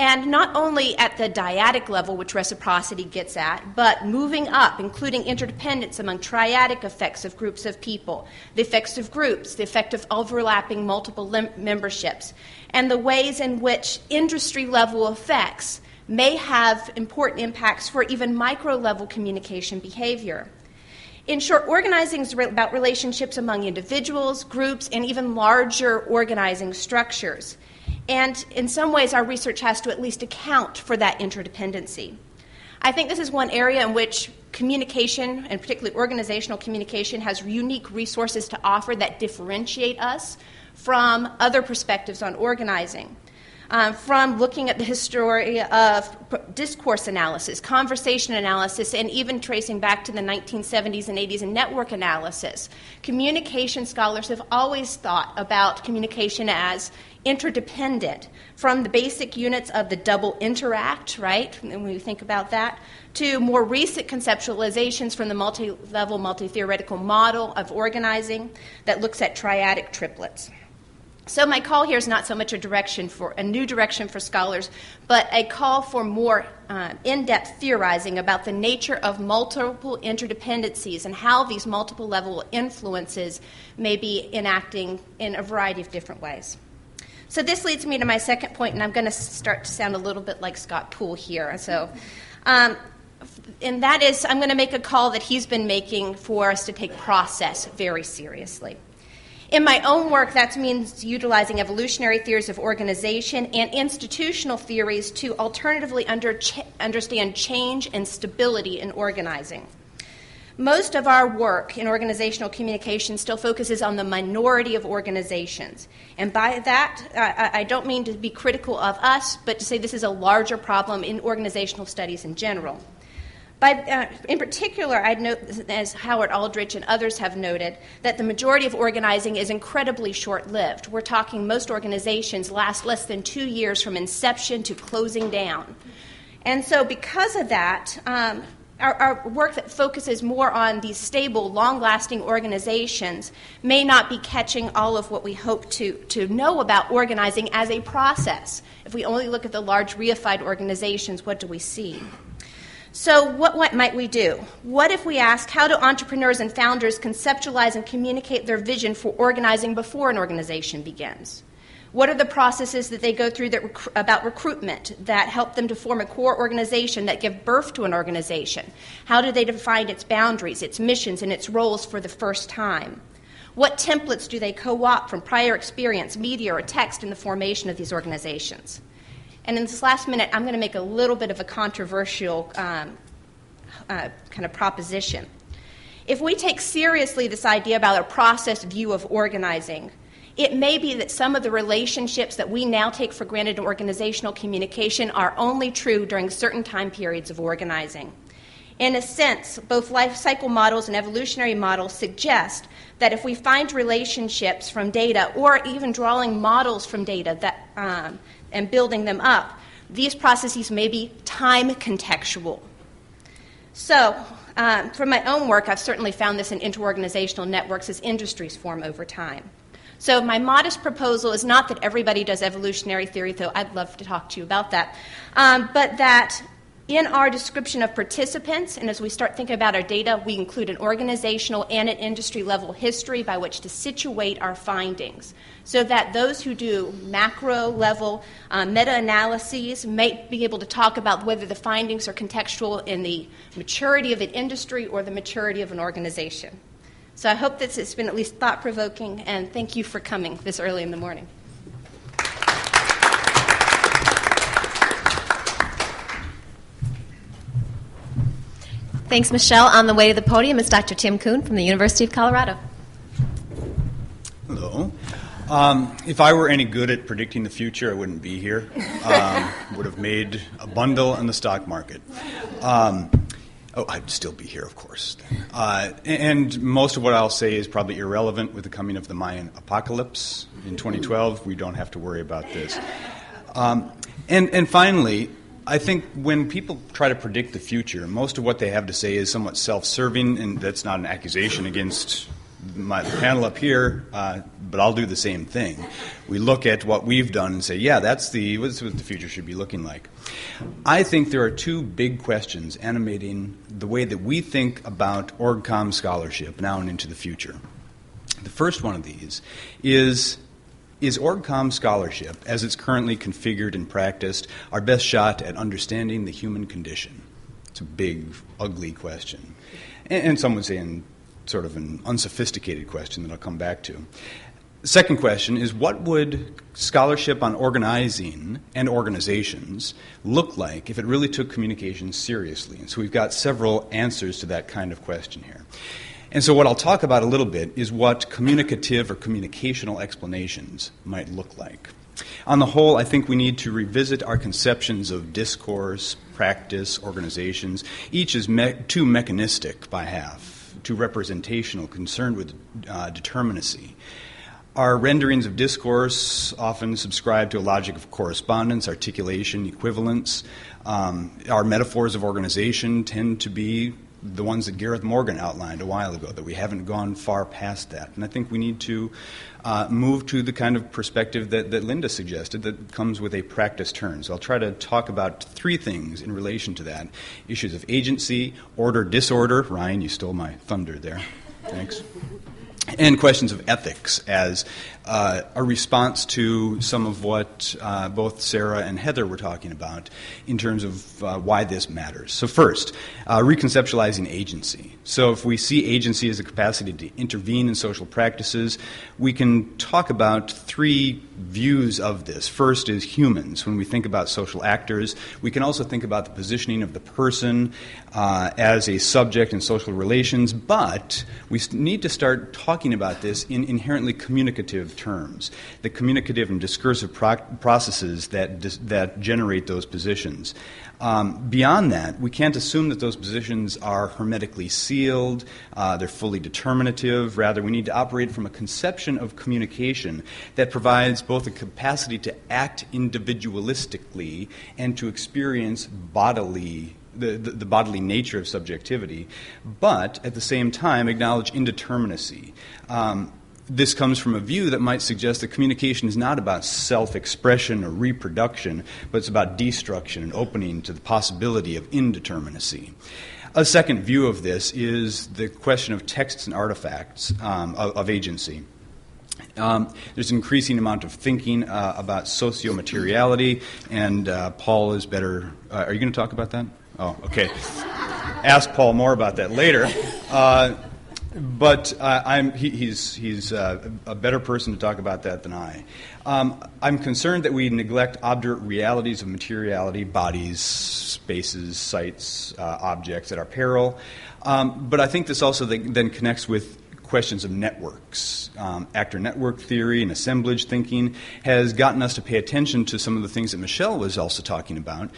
And not only at the dyadic level, which reciprocity gets at, but moving up, including interdependence among triadic effects of groups of people, the effects of groups, the effect of overlapping multiple memberships, and the ways in which industry-level effects may have important impacts for even micro-level communication behavior. In short, organizing is about relationships among individuals, groups, and even larger organizing structures. And in some ways, our research has to at least account for that interdependency. I think this is one area in which communication, and particularly organizational communication, has unique resources to offer that differentiate us from other perspectives on organizing. From looking at the history of discourse analysis, conversation analysis, and even tracing back to the 1970s and 80s in network analysis, communication scholars have always thought about communication as interdependent, from the basic units of the double interact, right, and when we think about that, to more recent conceptualizations from the multi-level, multi-theoretical model of organizing that looks at triadic triplets. So my call here is not so much a new direction for scholars, but a call for more in-depth theorizing about the nature of multiple interdependencies and how these multiple level influences may be enacting in a variety of different ways. So this leads me to my second point, and I'm going to start to sound a little bit like Scott Poole here. So, and that is, I'm going to make a call that he's been making for us to take process very seriously. In my own work, that means utilizing evolutionary theories of organization and institutional theories to alternatively understand change and stability in organizing. Most of our work in organizational communication still focuses on the minority of organizations. And by that, I don't mean to be critical of us, but to say this is a larger problem in organizational studies in general. In particular, I'd note, as Howard Aldrich and others have noted, that the majority of organizing is incredibly short-lived. We're talking most organizations last less than 2 years from inception to closing down. And so because of that, our work that focuses more on these stable, long-lasting organizations may not be catching all of what we hope to know about organizing as a process. If we only look at the large reified organizations, what do we see? So what might we do? What if we ask, how do entrepreneurs and founders conceptualize and communicate their vision for organizing before an organization begins? What are the processes that they go through about recruitment that help them to form a core organization that give birth to an organization? How do they define its boundaries, its missions, and its roles for the first time? What templates do they co-opt from prior experience, media, or text in the formation of these organizations? And in this last minute, I'm going to make a little bit of a controversial kind of proposition. If we take seriously this idea about a process view of organizing, it may be that some of the relationships that we now take for granted in organizational communication are only true during certain time periods of organizing. In a sense, both life cycle models and evolutionary models suggest that if we find relationships from data or even drawing models from data that, and building them up, these processes may be time contextual. So, from my own work, I've certainly found this in interorganizational networks as industries form over time. So my modest proposal is not that everybody does evolutionary theory, though I'd love to talk to you about that, but that in our description of participants, and as we start thinking about our data, we include an organizational and an industry-level history by which to situate our findings, so that those who do macro-level meta-analyses may be able to talk about whether the findings are contextual in the maturity of an industry or the maturity of an organization. So I hope that it's been at least thought-provoking, and thank you for coming this early in the morning. Thanks, Michelle. On the way to the podium is Dr. Tim Kuhn from the University of Colorado. Hello. If I were any good at predicting the future, I wouldn't be here. Would have made a bundle in the stock market. I'd still be here, of course. And most of what I'll say is probably irrelevant with the coming of the Mayan apocalypse in 2012. We don't have to worry about this. And finally, I think when people try to predict the future, most of what they have to say is somewhat self-serving, and that's not an accusation against the panel up here, but I'll do the same thing. We look at what we've done and say, yeah, that's what the future should be looking like. I think there are two big questions animating the way that we think about OrgComm scholarship now and into the future. The first one of these is OrgComm scholarship, as it's currently configured and practiced, our best shot at understanding the human condition? It's a big, ugly question. And some would say sort of an unsophisticated question that I'll come back to. The second question is, what would scholarship on organizing and organizations look like if it really took communication seriously? And so we've got several answers to that kind of question here. And so what I'll talk about a little bit is what communicative or communicational explanations might look like. On the whole, I think we need to revisit our conceptions of discourse, practice, organizations. Each is too mechanistic by half, too representational, concerned with determinacy. Our renderings of discourse often subscribe to a logic of correspondence, articulation, equivalence. Our metaphors of organization tend to be the ones that Gareth Morgan outlined a while ago, that we haven't gone far past that. And I think we need to move to the kind of perspective that Linda suggested that comes with a practice turn. So I'll try to talk about three things in relation to that. Issues of agency, order, disorder. Ryan, you stole my thunder there. Thanks. and questions of ethics as a response to some of what both Sarah and Heather were talking about in terms of why this matters. So first, reconceptualizing agency. So if we see agency as a capacity to intervene in social practices, we can talk about three views of this. First is humans. When we think about social actors, we can also think about the positioning of the person as a subject in social relations, but we need to start talking about this in inherently communicative terms, the communicative and discursive processes that generate those positions. Beyond that, we can't assume that those positions are hermetically sealed, they're fully determinative. Rather, we need to operate from a conception of communication that provides both a capacity to act individualistically and to experience bodily the bodily nature of subjectivity, but at the same time acknowledge indeterminacy. This comes from a view that might suggest that communication is not about self-expression or reproduction, but it's about destruction and opening to the possibility of indeterminacy. A second view of this is the question of texts and artifacts of agency. There's an increasing amount of thinking about sociomateriality, and Paul is better. Are you going to talk about that? Oh, okay. Ask Paul more about that later. But he's a better person to talk about that than I. I'm concerned that we neglect obdurate realities of materiality, bodies, spaces, sites, objects at our peril. But I think this also then connects with questions of networks. Actor network theory and assemblage thinking has gotten us to pay attention to some of the things that Michele was also talking about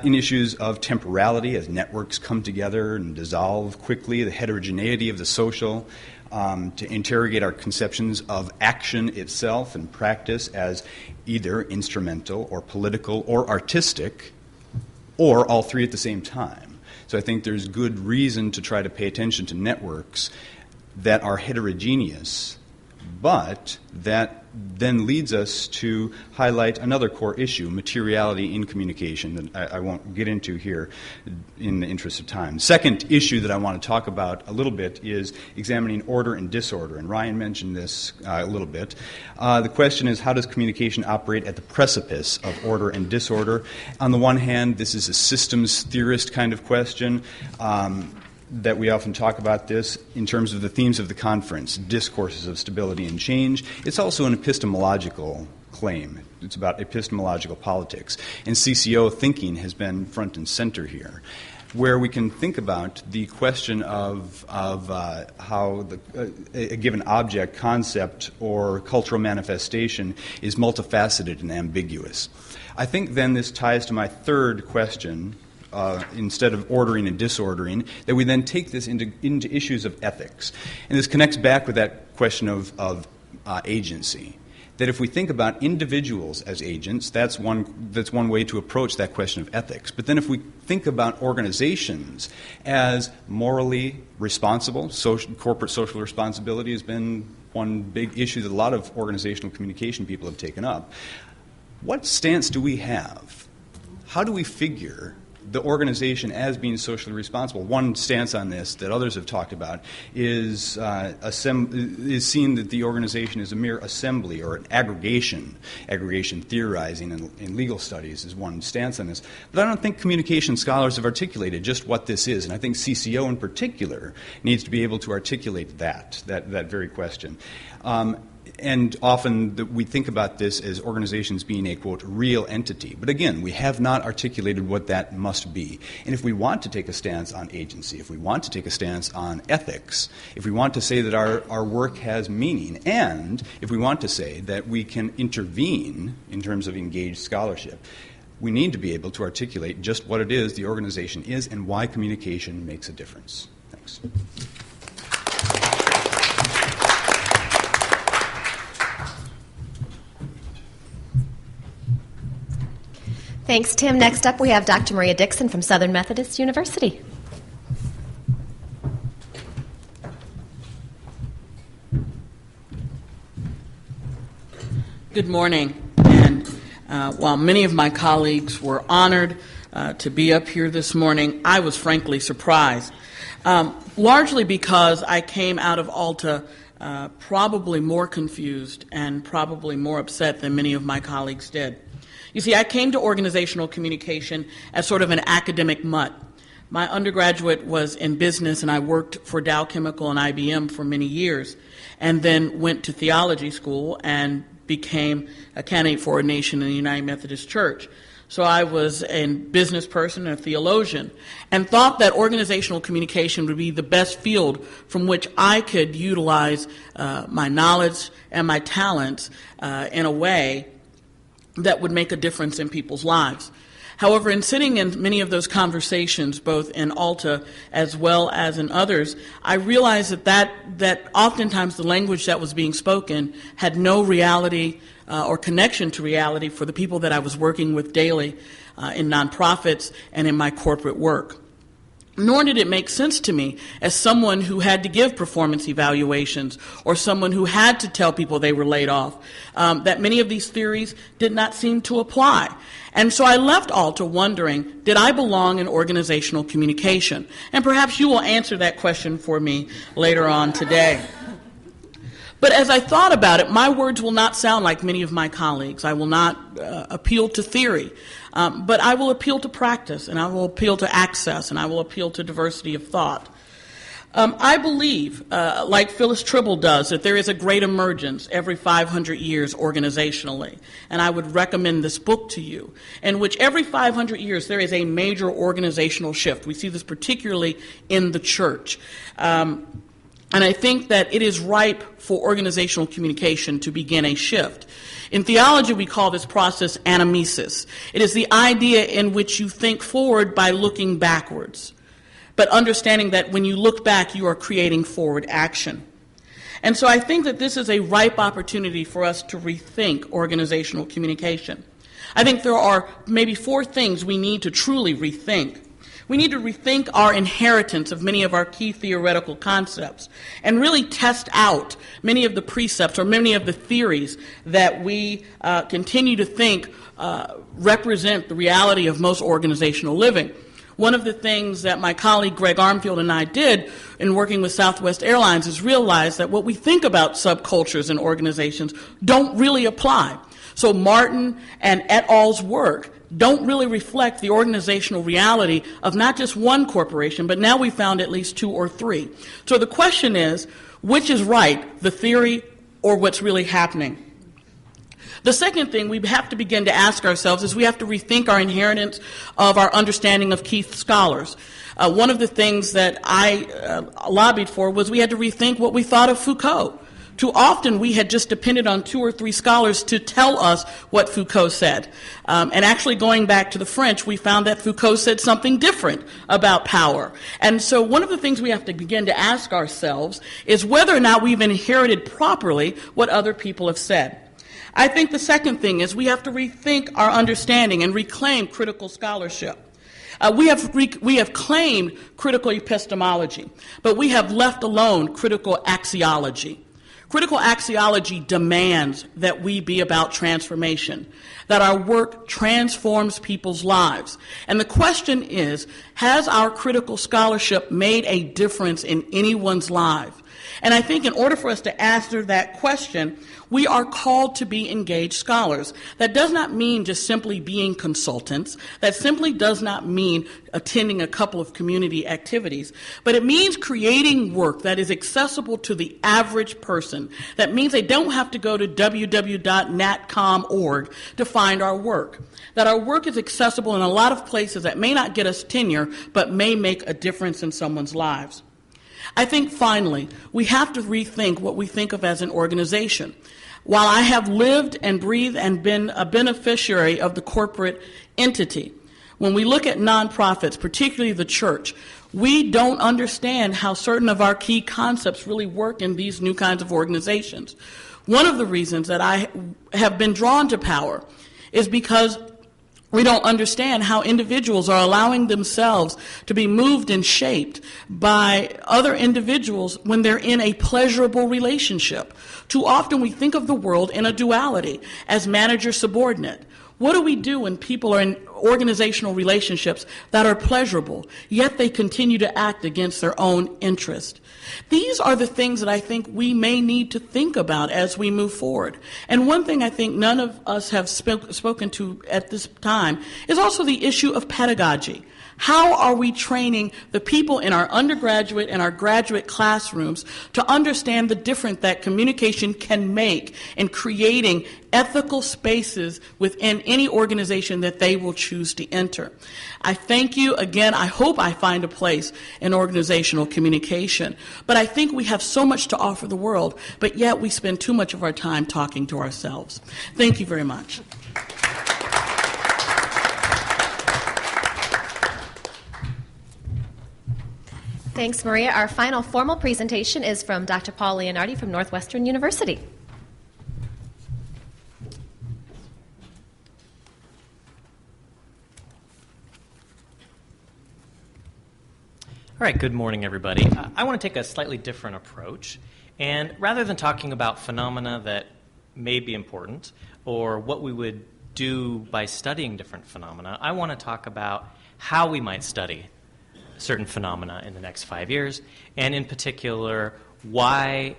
in issues of temporality as networks come together and dissolve quickly, the heterogeneity of the social, to interrogate our conceptions of action itself and practice as either instrumental or political or artistic, or all three at the same time. So I think there's good reason to try to pay attention to networks that are heterogeneous, but that then leads us to highlight another core issue, materiality in communication, that I won't get into here in the interest of time. Second issue that I want to talk about a little bit is examining order and disorder, and Ryan mentioned this a little bit. The question is, how does communication operate at the precipice of order and disorder? On the one hand, this is a systems theorist kind of question, that we often talk about this in terms of the themes of the conference, discourses of stability and change. It's also an epistemological claim. It's about epistemological politics. And CCO thinking has been front and center here, where we can think about the question of how a given object, concept, or cultural manifestation is multifaceted and ambiguous. I think then this ties to my third question, instead of ordering and disordering, that we then take this into issues of ethics. And this connects back with that question of agency. That if we think about individuals as agents, that's one way to approach that question of ethics. But then if we think about organizations as morally responsible, corporate social responsibility has been one big issue that a lot of organizational communication people have taken up. What stance do we have? How do we figure the organization as being socially responsible? One stance on this that others have talked about is seeing that the organization is a mere assembly or an aggregation. Aggregation theorizing in legal studies is one stance on this. But I don't think communication scholars have articulated just what this is, and I think CCO in particular needs to be able to articulate that very question. And often we think about this as organizations being a, quote, real entity. But again, we have not articulated what that must be. And if we want to take a stance on agency, if we want to take a stance on ethics, if we want to say that our work has meaning, and if we want to say that we can intervene in terms of engaged scholarship, we need to be able to articulate just what it is the organization is and why communication makes a difference. Thanks. Thanks, Tim. Next up, we have Dr. Maria Dixon from Southern Methodist University. Good morning. And while many of my colleagues were honored to be up here this morning, I was frankly surprised, largely because I came out of Alta probably more confused and probably more upset than many of my colleagues did. You see, I came to organizational communication as sort of an academic mutt. My undergraduate was in business, and I worked for Dow Chemical and IBM for many years, and then went to theology school and became a candidate for ordination in the United Methodist Church. So I was a business person and a theologian, and thought that organizational communication would be the best field from which I could utilize my knowledge and my talents in a way that would make a difference in people's lives. However, in sitting in many of those conversations, both in Alta as well as in others, I realized that oftentimes the language that was being spoken had no reality or connection to reality for the people that I was working with daily in nonprofits and in my corporate work. Nor did it make sense to me as someone who had to give performance evaluations or someone who had to tell people they were laid off, that many of these theories did not seem to apply. And so I left Alta wondering, did I belong in organizational communication? And perhaps you will answer that question for me later on today. But as I thought about it, my words will not sound like many of my colleagues. I will not appeal to theory, but I will appeal to practice, and I will appeal to access, and I will appeal to diversity of thought. I believe, like Phyllis Tribble does, that there is a great emergence every 500 years organizationally. And I would recommend this book to you, in which every 500 years there is a major organizational shift. We see this particularly in the church. And I think that it is ripe for organizational communication to begin a shift. In theology, we call this process anamnesis. It is the idea in which you think forward by looking backwards, but understanding that when you look back, you are creating forward action. And so I think that this is a ripe opportunity for us to rethink organizational communication. I think there are maybe 4 things we need to truly rethink. We need to rethink our inheritance of many of our key theoretical concepts and really test out many of the precepts or many of the theories that we continue to think represent the reality of most organizational living. One of the things that my colleague Greg Armfield and I did in working with Southwest Airlines is realize that what we think about subcultures and organizations don't really apply. So Martin and et al.'s work don't really reflect the organizational reality of not just one corporation, but now we found at least 2 or 3. So the question is, which is right, the theory or what's really happening? The second thing we have to begin to ask ourselves is we have to rethink our inheritance of our understanding of key scholars. One of the things that I lobbied for was we had to rethink what we thought of Foucault. Too often we had just depended on 2 or 3 scholars to tell us what Foucault said. And actually going back to the French, we found that Foucault said something different about power. And so one of the things we have to begin to ask ourselves is whether or not we've inherited properly what other people have said. I think the second thing is we have to rethink our understanding and reclaim critical scholarship. We have claimed critical epistemology, but we have left alone critical axiology. Critical axiology demands that we be about transformation, that our work transforms people's lives. And the question is, has our critical scholarship made a difference in anyone's life? And I think in order for us to answer that question, we are called to be engaged scholars. That does not mean just simply being consultants. That simply does not mean attending a couple of community activities. But it means creating work that is accessible to the average person. That means they don't have to go to www.natcom.org to find our work. That our work is accessible in a lot of places that may not get us tenure, but may make a difference in someone's lives. I think, finally, we have to rethink what we think of as an organization. While I have lived and breathed and been a beneficiary of the corporate entity, when we look at nonprofits, particularly the church, we don't understand how certain of our key concepts really work in these new kinds of organizations. One of the reasons that I have been drawn to power is because we don't understand how individuals are allowing themselves to be moved and shaped by other individuals when they're in a pleasurable relationship. Too often we think of the world in a duality, as manager-subordinate. What do we do when people are in organizational relationships that are pleasurable, yet they continue to act against their own interest. These are the things that I think we may need to think about as we move forward. And one thing I think none of us have spoken to at this time is also the issue of pedagogy. How are we training the people in our undergraduate and our graduate classrooms to understand the difference that communication can make in creating ethical spaces within any organization that they will choose to enter? I thank you. Again, I hope I find a place in organizational communication. But I think we have so much to offer the world, but yet we spend too much of our time talking to ourselves. Thank you very much. Thanks, Maria. Our final formal presentation is from Dr. Paul Leonardi from Northwestern University. All right, good morning, everybody. I want to take a slightly different approach. And rather than talking about phenomena that may be important or what we would do by studying different phenomena, I want to talk about how we might study certain phenomena in the next 5 years, and in particular, why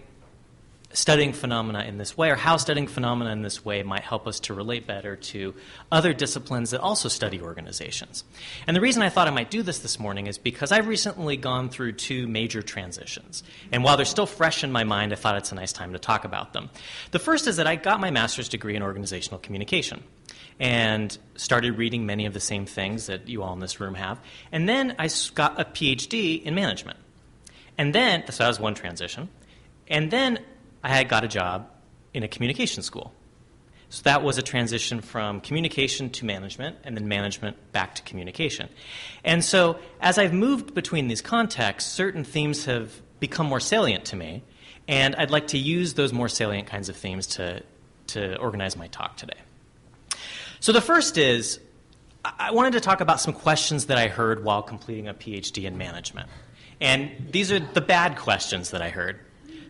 studying phenomena in this way, or how studying phenomena in this way might help us to relate better to other disciplines that also study organizations. And the reason I thought I might do this morning is because I've recently gone through 2 major transitions. And while they're still fresh in my mind, I thought it's a nice time to talk about them. The first is that I got my master's degree in organizational communication and started reading many of the same things that you all in this room have. And then I got a PhD in management. And then, so that was one transition. And then I had got a job in a communication school. So that was a transition from communication to management, and then management back to communication. And so as I've moved between these contexts, certain themes have become more salient to me, and I'd like to use those more salient kinds of themes to organize my talk today. So the first is, I wanted to talk about some questions that I heard while completing a PhD in management. And these are the bad questions that I heard.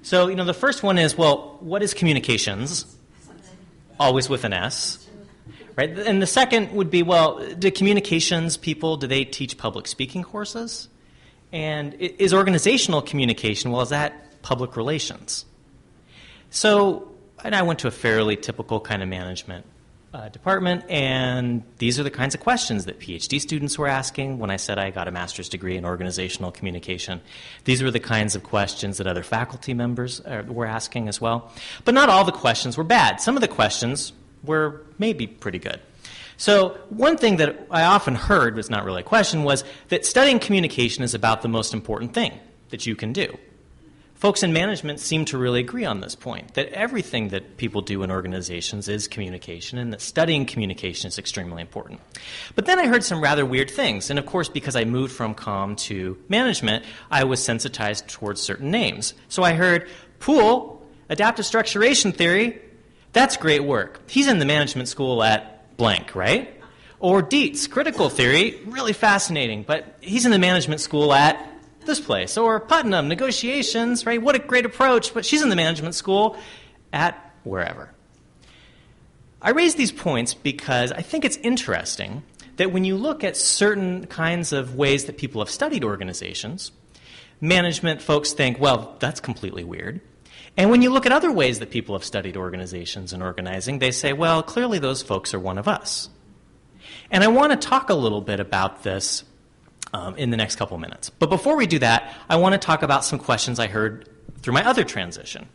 So, the first one is, well, what is communications? Always with an S. Right? And the second would be, well, do communications people, do they teach public speaking courses? And is organizational communication, well, is that public relations? So, and I went to a fairly typical kind of management department, and these are the kinds of questions that PhD students were asking when I said I got a master's degree in organizational communication. These were the kinds of questions that other faculty members were asking as well. But not all the questions were bad. Some of the questions were maybe pretty good. So one thing that I often heard, was not really a question, was that studying communication is about the most important thing that you can do. Folks in management seem to really agree on this point, that everything that people do in organizations is communication, and that studying communication is extremely important. But then I heard some rather weird things, and of course, because I moved from comm to management, I was sensitized towards certain names. So I heard, Poole, adaptive structuration theory, that's great work. He's in the management school at blank, right? Or Dietz, critical theory, really fascinating, but he's in the management school at this place. Or Putnam, negotiations, right? What a great approach, but she's in the management school at wherever. I raise these points because I think it's interesting that when you look at certain kinds of ways that people have studied organizations, management folks think, well, that's completely weird. And when you look at other ways that people have studied organizations and organizing, they say, well, clearly those folks are one of us. And I want to talk a little bit about this in the next couple minutes. But before we do that, I want to talk about some questions I heard through my other transition.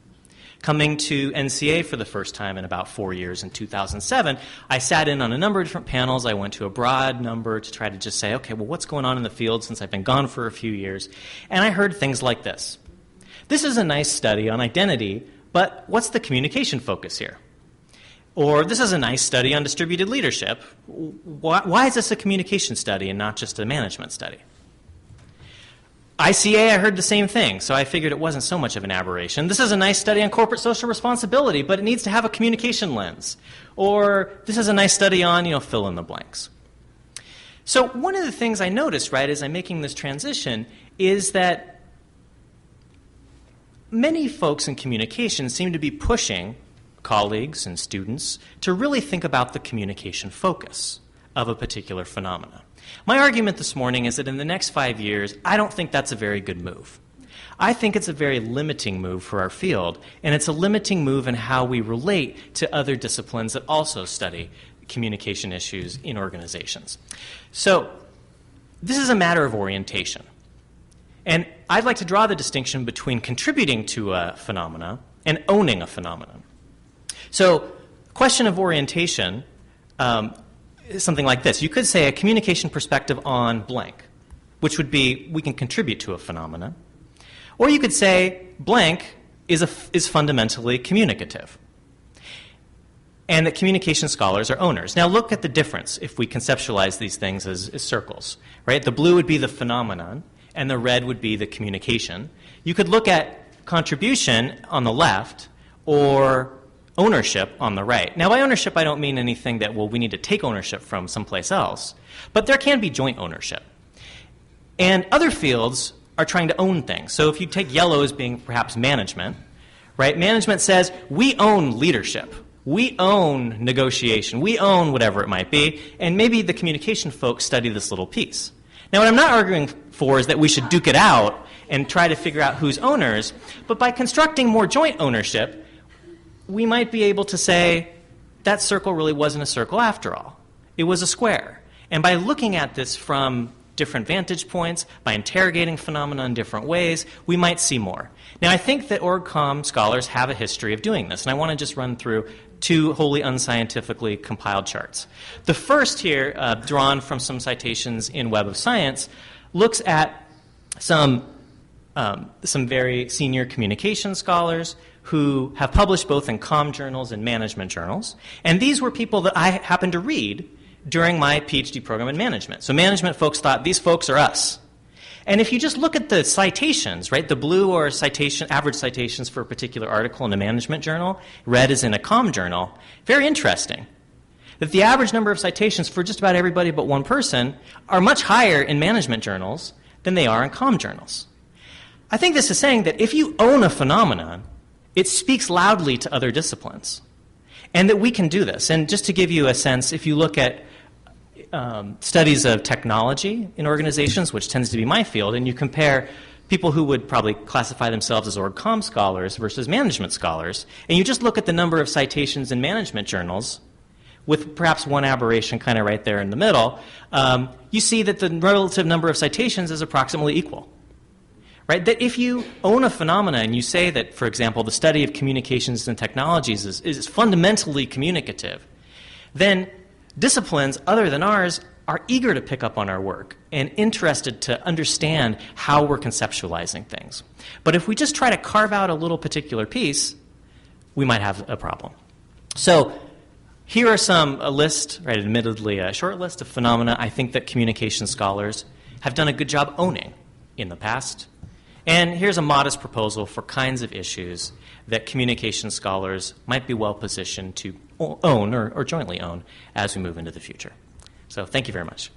Coming to NCA for the first time in about 4 years in 2007, I sat in on a number of different panels. I went to a broad number to try to just say, okay, well, what's going on in the field since I've been gone for a few years? And I heard things like this. This is a nice study on identity, but what's the communication focus here? Or this is a nice study on distributed leadership. Why is this a communication study and not just a management study? ICA, I heard the same thing, so I figured it wasn't so much of an aberration. This is a nice study on corporate social responsibility, but it needs to have a communication lens. Or this is a nice study on, fill in the blanks. So one of the things I noticed, right, as I'm making this transition is that many folks in communication seem to be pushing colleagues and students to really think about the communication focus of a particular phenomena. My argument this morning is that in the next 5 years, I don't think that's a very good move. I think it's a very limiting move for our field, and it's a limiting move in how we relate to other disciplines that also study communication issues in organizations. So this is a matter of orientation. And I'd like to draw the distinction between contributing to a phenomena and owning a phenomenon. So question of orientation is something like this. You could say a communication perspective on blank, which would be we can contribute to a phenomenon. Or you could say blank is fundamentally communicative, and that communication scholars are owners. Now look at the difference if we conceptualize these things as circles, right? The blue would be the phenomenon, and the red would be the communication. You could look at contribution on the left or ownership on the right. Now by ownership I don't mean anything that, well, we need to take ownership from someplace else, but there can be joint ownership. And other fields are trying to own things. So if you take yellow as being perhaps management, right? Management says we own leadership. We own negotiation. We own whatever it might be. And maybe the communication folks study this little piece. Now what I'm not arguing for is that we should duke it out and try to figure out who's owners, but by constructing more joint ownership, we might be able to say that circle really wasn't a circle after all. It was a square. And by looking at this from different vantage points, by interrogating phenomena in different ways, we might see more. Now, I think that OrgComm scholars have a history of doing this, and I want to just run through two wholly unscientifically compiled charts. The first here, drawn from some citations in Web of Science, looks at some very senior communication scholars who have published both in comm journals and management journals, and these were people that I happened to read during my PhD program in management. So management folks thought, these folks are us. And if you just look at the citations, right, the blue are average citations for a particular article in a management journal, red is in a comm journal, very interesting that the average number of citations for just about everybody but one person are much higher in management journals than they are in comm journals. I think this is saying that if you own a phenomenon, it speaks loudly to other disciplines, and that we can do this. And just to give you a sense, if you look at studies of technology in organizations, which tends to be my field, and you compare people who would probably classify themselves as OrgComm scholars versus management scholars, and you just look at the number of citations in management journals, with perhaps one aberration kind of right there in the middle, you see that the relative number of citations is approximately equal. Right? That if you own a phenomena and you say that, for example, the study of communications and technologies is fundamentally communicative, then disciplines other than ours are eager to pick up on our work and interested to understand how we're conceptualizing things. But if we just try to carve out a little particular piece, we might have a problem. So here are a list, right, admittedly a short list of phenomena I think that communication scholars have done a good job owning in the past. And here's a modest proposal for kinds of issues that communication scholars might be well positioned to own or jointly own as we move into the future. So thank you very much.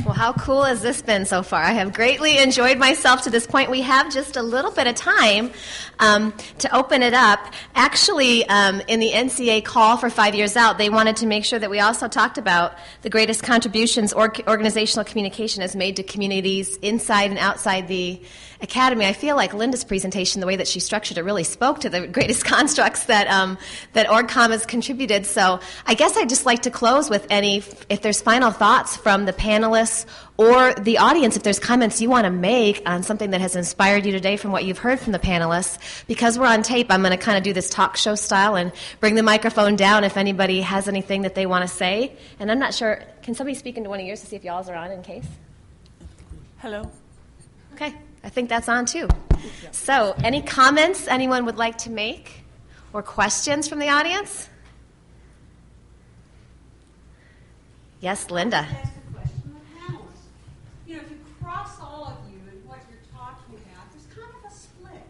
Well, how cool has this been so far? I have greatly enjoyed myself to this point. We have just a little bit of time to open it up. Actually, in the NCA call for 5 years out, they wanted to make sure that we also talked about the greatest contributions organizational communication has made to communities inside and outside the academy. I feel like Linda's presentation, the way that she structured it, really spoke to the greatest constructs that OrgComm has contributed. So I guess I'd just like to close with if there's final thoughts from the panelists or the audience, if there's comments you want to make on something that has inspired you today from what you've heard from the panelists. Because we're on tape, I'm going to kind of do this talk show style and bring the microphone down if anybody has anything that they want to say. And I'm not sure, can somebody speak into one of yours to see if y'all's are on in case? Hello. Okay, I think that's on too. So, any comments anyone would like to make or questions from the audience? Yes, Linda. If you cross all of you and what you're talking about, there's kind of a split.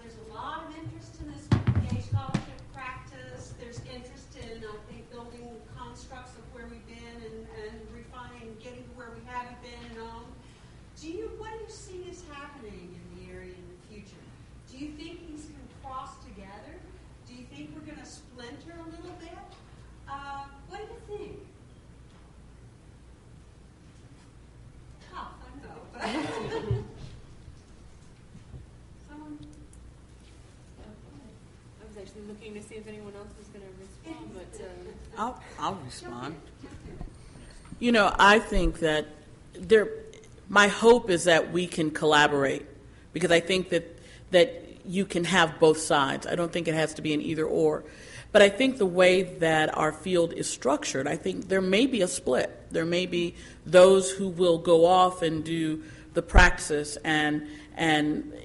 There's a lot of interest in this gay scholarship practice. There's interest in, I think, building constructs of where we've been and refining, getting to where we haven't been and all. What do you see is happening in the area in the future. Do you think these can cross together? Do you think we're going to splinter a little bit? What do you think? Tough, I know. But someone? I was actually looking to see if anyone else was going to respond, but I'll respond. You know, I think that my hope is that we can collaborate, because I think that you can have both sides. I don't think it has to be an either or. But I think the way that our field is structured, I think there may be a split. There may be those who will go off and do the praxis, and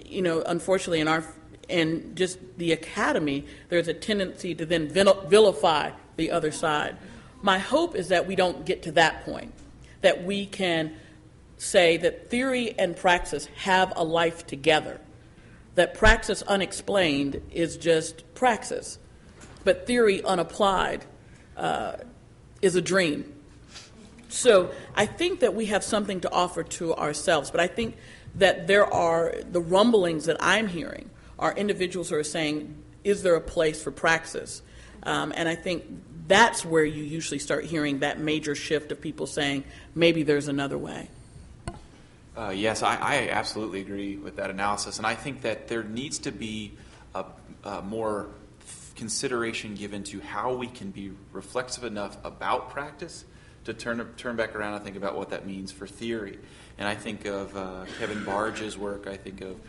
you know, unfortunately in just the academy, there's a tendency to then vilify the other side. My hope is that we don't get to that point, that we can say that theory and praxis have a life together, that praxis unexplained is just praxis, but theory unapplied is a dream. So I think that we have something to offer to ourselves, but I think that there are the rumblings that I'm hearing are individuals who are saying, is there a place for praxis? And I think that's where you usually start hearing that major shift of people saying, maybe there's another way. Yes, I absolutely agree with that analysis, and I think that there needs to be a more consideration given to how we can be reflexive enough about practice to turn back around and think about what that means for theory. And I think of Kevin Barge's work. I think of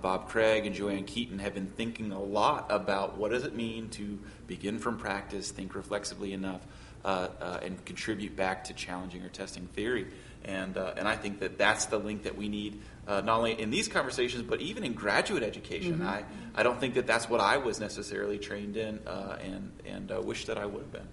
Bob Craig and Joanne Keaton have been thinking a lot about what does it mean to begin from practice, think reflexively enough, and contribute back to challenging or testing theory. And I think that that's the link that we need, not only in these conversations, but even in graduate education. Mm-hmm. I don't think that that's what I was necessarily trained in, and wish that I would have been.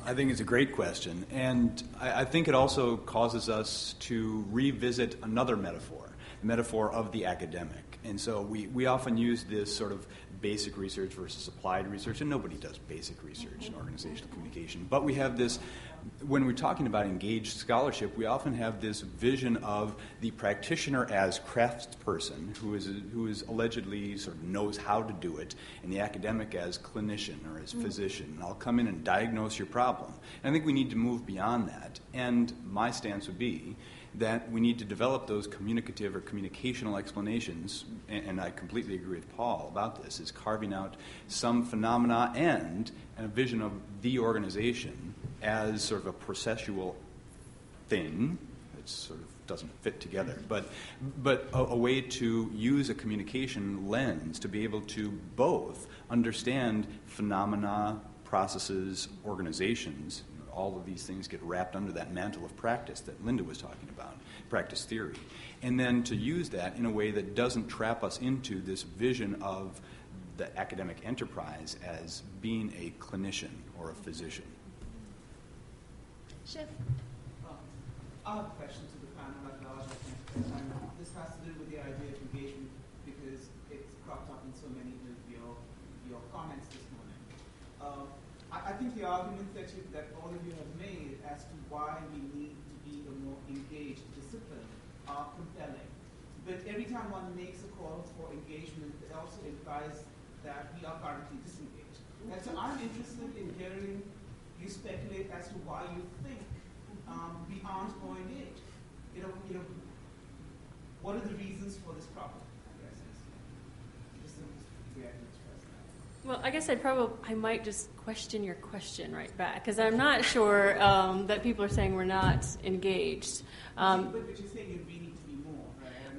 I think it's a great question, and I think it also causes us to revisit another metaphor, the metaphor of the academic. And so we often use this sort of basic research versus applied research, and nobody does basic research in organizational communication. But we have this, when we're talking about engaged scholarship, we often have this vision of the practitioner as craftsperson who is allegedly sort of knows how to do it, and the academic as clinician or as physician. And I'll come in and diagnose your problem. And I think we need to move beyond that. And my stance would be that we need to develop those communicative or communicational explanations, and I completely agree with Paul about this, is carving out some phenomena and a vision of the organization as sort of a processual thing that sort of doesn't fit together, but a way to use a communication lens to be able to both understand phenomena, processes, organizations. All of these things get wrapped under that mantle of practice that Linda was talking about, practice theory. And then to use that in a way that doesn't trap us into this vision of the academic enterprise as being a clinician or a physician. Shiv. I have a question to the panel at large, I think. This has to do with the idea of engagement because it's cropped up in so many of your comments this morning. I think the arguments that all of you have made as to why we need to be a more engaged discipline are compelling. But every time one makes a call for engagement, it also implies that we are currently disengaged. And so I'm interested in hearing you speculate as to why you think we aren't more engaged. You know, what are the reasons for this problem? I guess is just the way I can express that. Well, I guess I might just question your question right back, because I'm not sure that people are saying we're not engaged. But you're saying you really need to be more,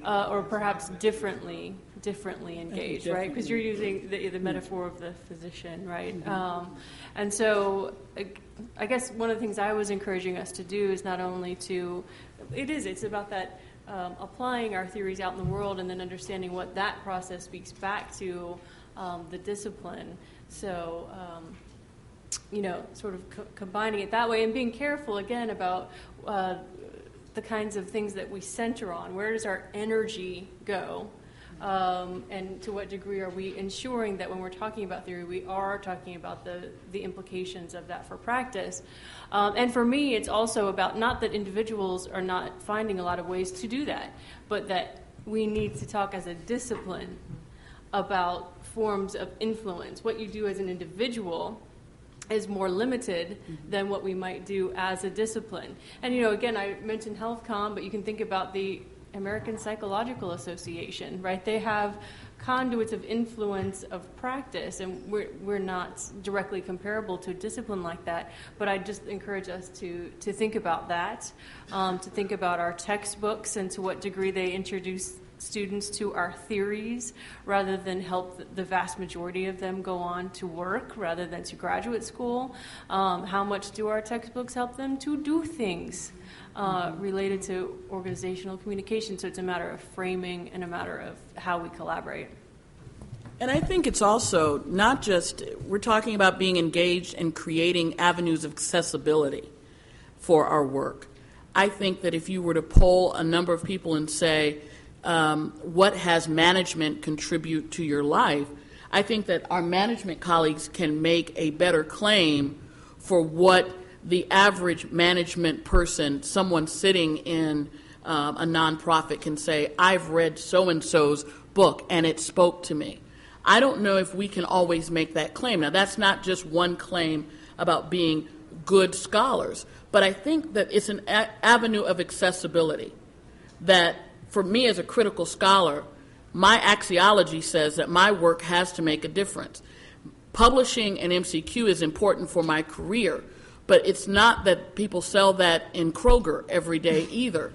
right? Or perhaps differently engaged, right? Because you're using the metaphor of the physician, right? Mm-hmm. And so I guess one of the things I was encouraging us to do is not only it's about that applying our theories out in the world and then understanding what that process speaks back to the discipline. So, sort of combining it that way and being careful, again, about the kinds of things that we center on. Where does our energy go? and to what degree are we ensuring that when we're talking about theory, we are talking about the implications of that for practice. And for me, it's also about not that individuals are not finding a lot of ways to do that, but that we need to talk as a discipline about forms of influence. What you do as an individual is more limited than what we might do as a discipline. And, again, I mentioned HealthCom, but you can think about the American Psychological Association, right? They have conduits of influence of practice, and we're not directly comparable to a discipline like that, but I just encourage us to think about that, to think about our textbooks and to what degree they introduce students to our theories rather than help the vast majority of them go on to work rather than to graduate school. How much do our textbooks help them to do things related to organizational communication? So it's a matter of framing and a matter of how we collaborate. And I think it's also not just, we're talking about being engaged in creating avenues of accessibility for our work. I think that if you were to poll a number of people and say, what has management contribute to your life, I think that our management colleagues can make a better claim for what the average management person, someone sitting in a nonprofit, can say, I've read so-and-so's book and it spoke to me. I don't know if we can always make that claim. Now, that's not just one claim about being good scholars, but I think that it's an avenue of accessibility that, for me as a critical scholar, my axiology says that my work has to make a difference. Publishing an MCQ is important for my career, but it's not that people sell that in Kroger every day either.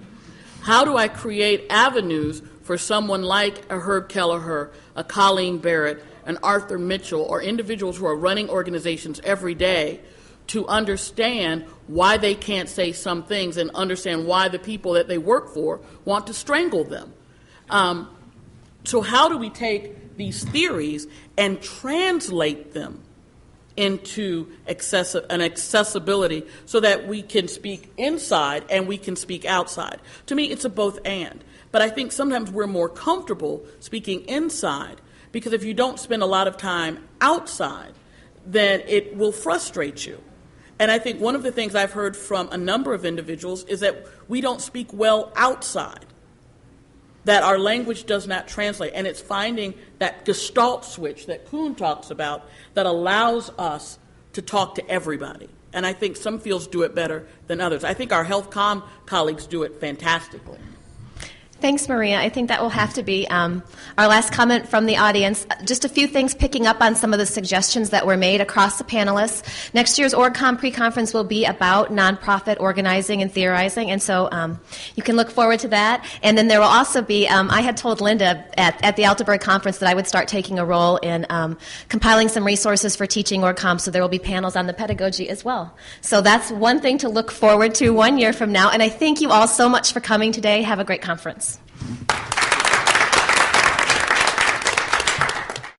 How do I create avenues for someone like a Herb Kelleher, a Colleen Barrett, an Arthur Mitchell, or individuals who are running organizations every day to understand why they can't say some things and understand why the people that they work for want to strangle them? So how do we take these theories and translate them into an accessibility so that we can speak inside and we can speak outside? To me, it's a both and. But I think sometimes we're more comfortable speaking inside because if you don't spend a lot of time outside, then it will frustrate you. And I think one of the things I've heard from a number of individuals is that we don't speak well outside, that our language does not translate. And it's finding that gestalt switch that Kuhn talks about that allows us to talk to everybody. And I think some fields do it better than others. I think our health comm colleagues do it fantastically. Thanks, Maria. I think that will have to be our last comment from the audience. Just a few things picking up on some of the suggestions that were made across the panelists. Next year's OrgComm pre-conference will be about nonprofit organizing and theorizing, and so you can look forward to that. And then there will also be, I had told Linda at the Altaberg conference that I would start taking a role in compiling some resources for teaching OrgComm, so there will be panels on the pedagogy as well. So that's one thing to look forward to 1 year from now, and I thank you all so much for coming today. Have a great conference.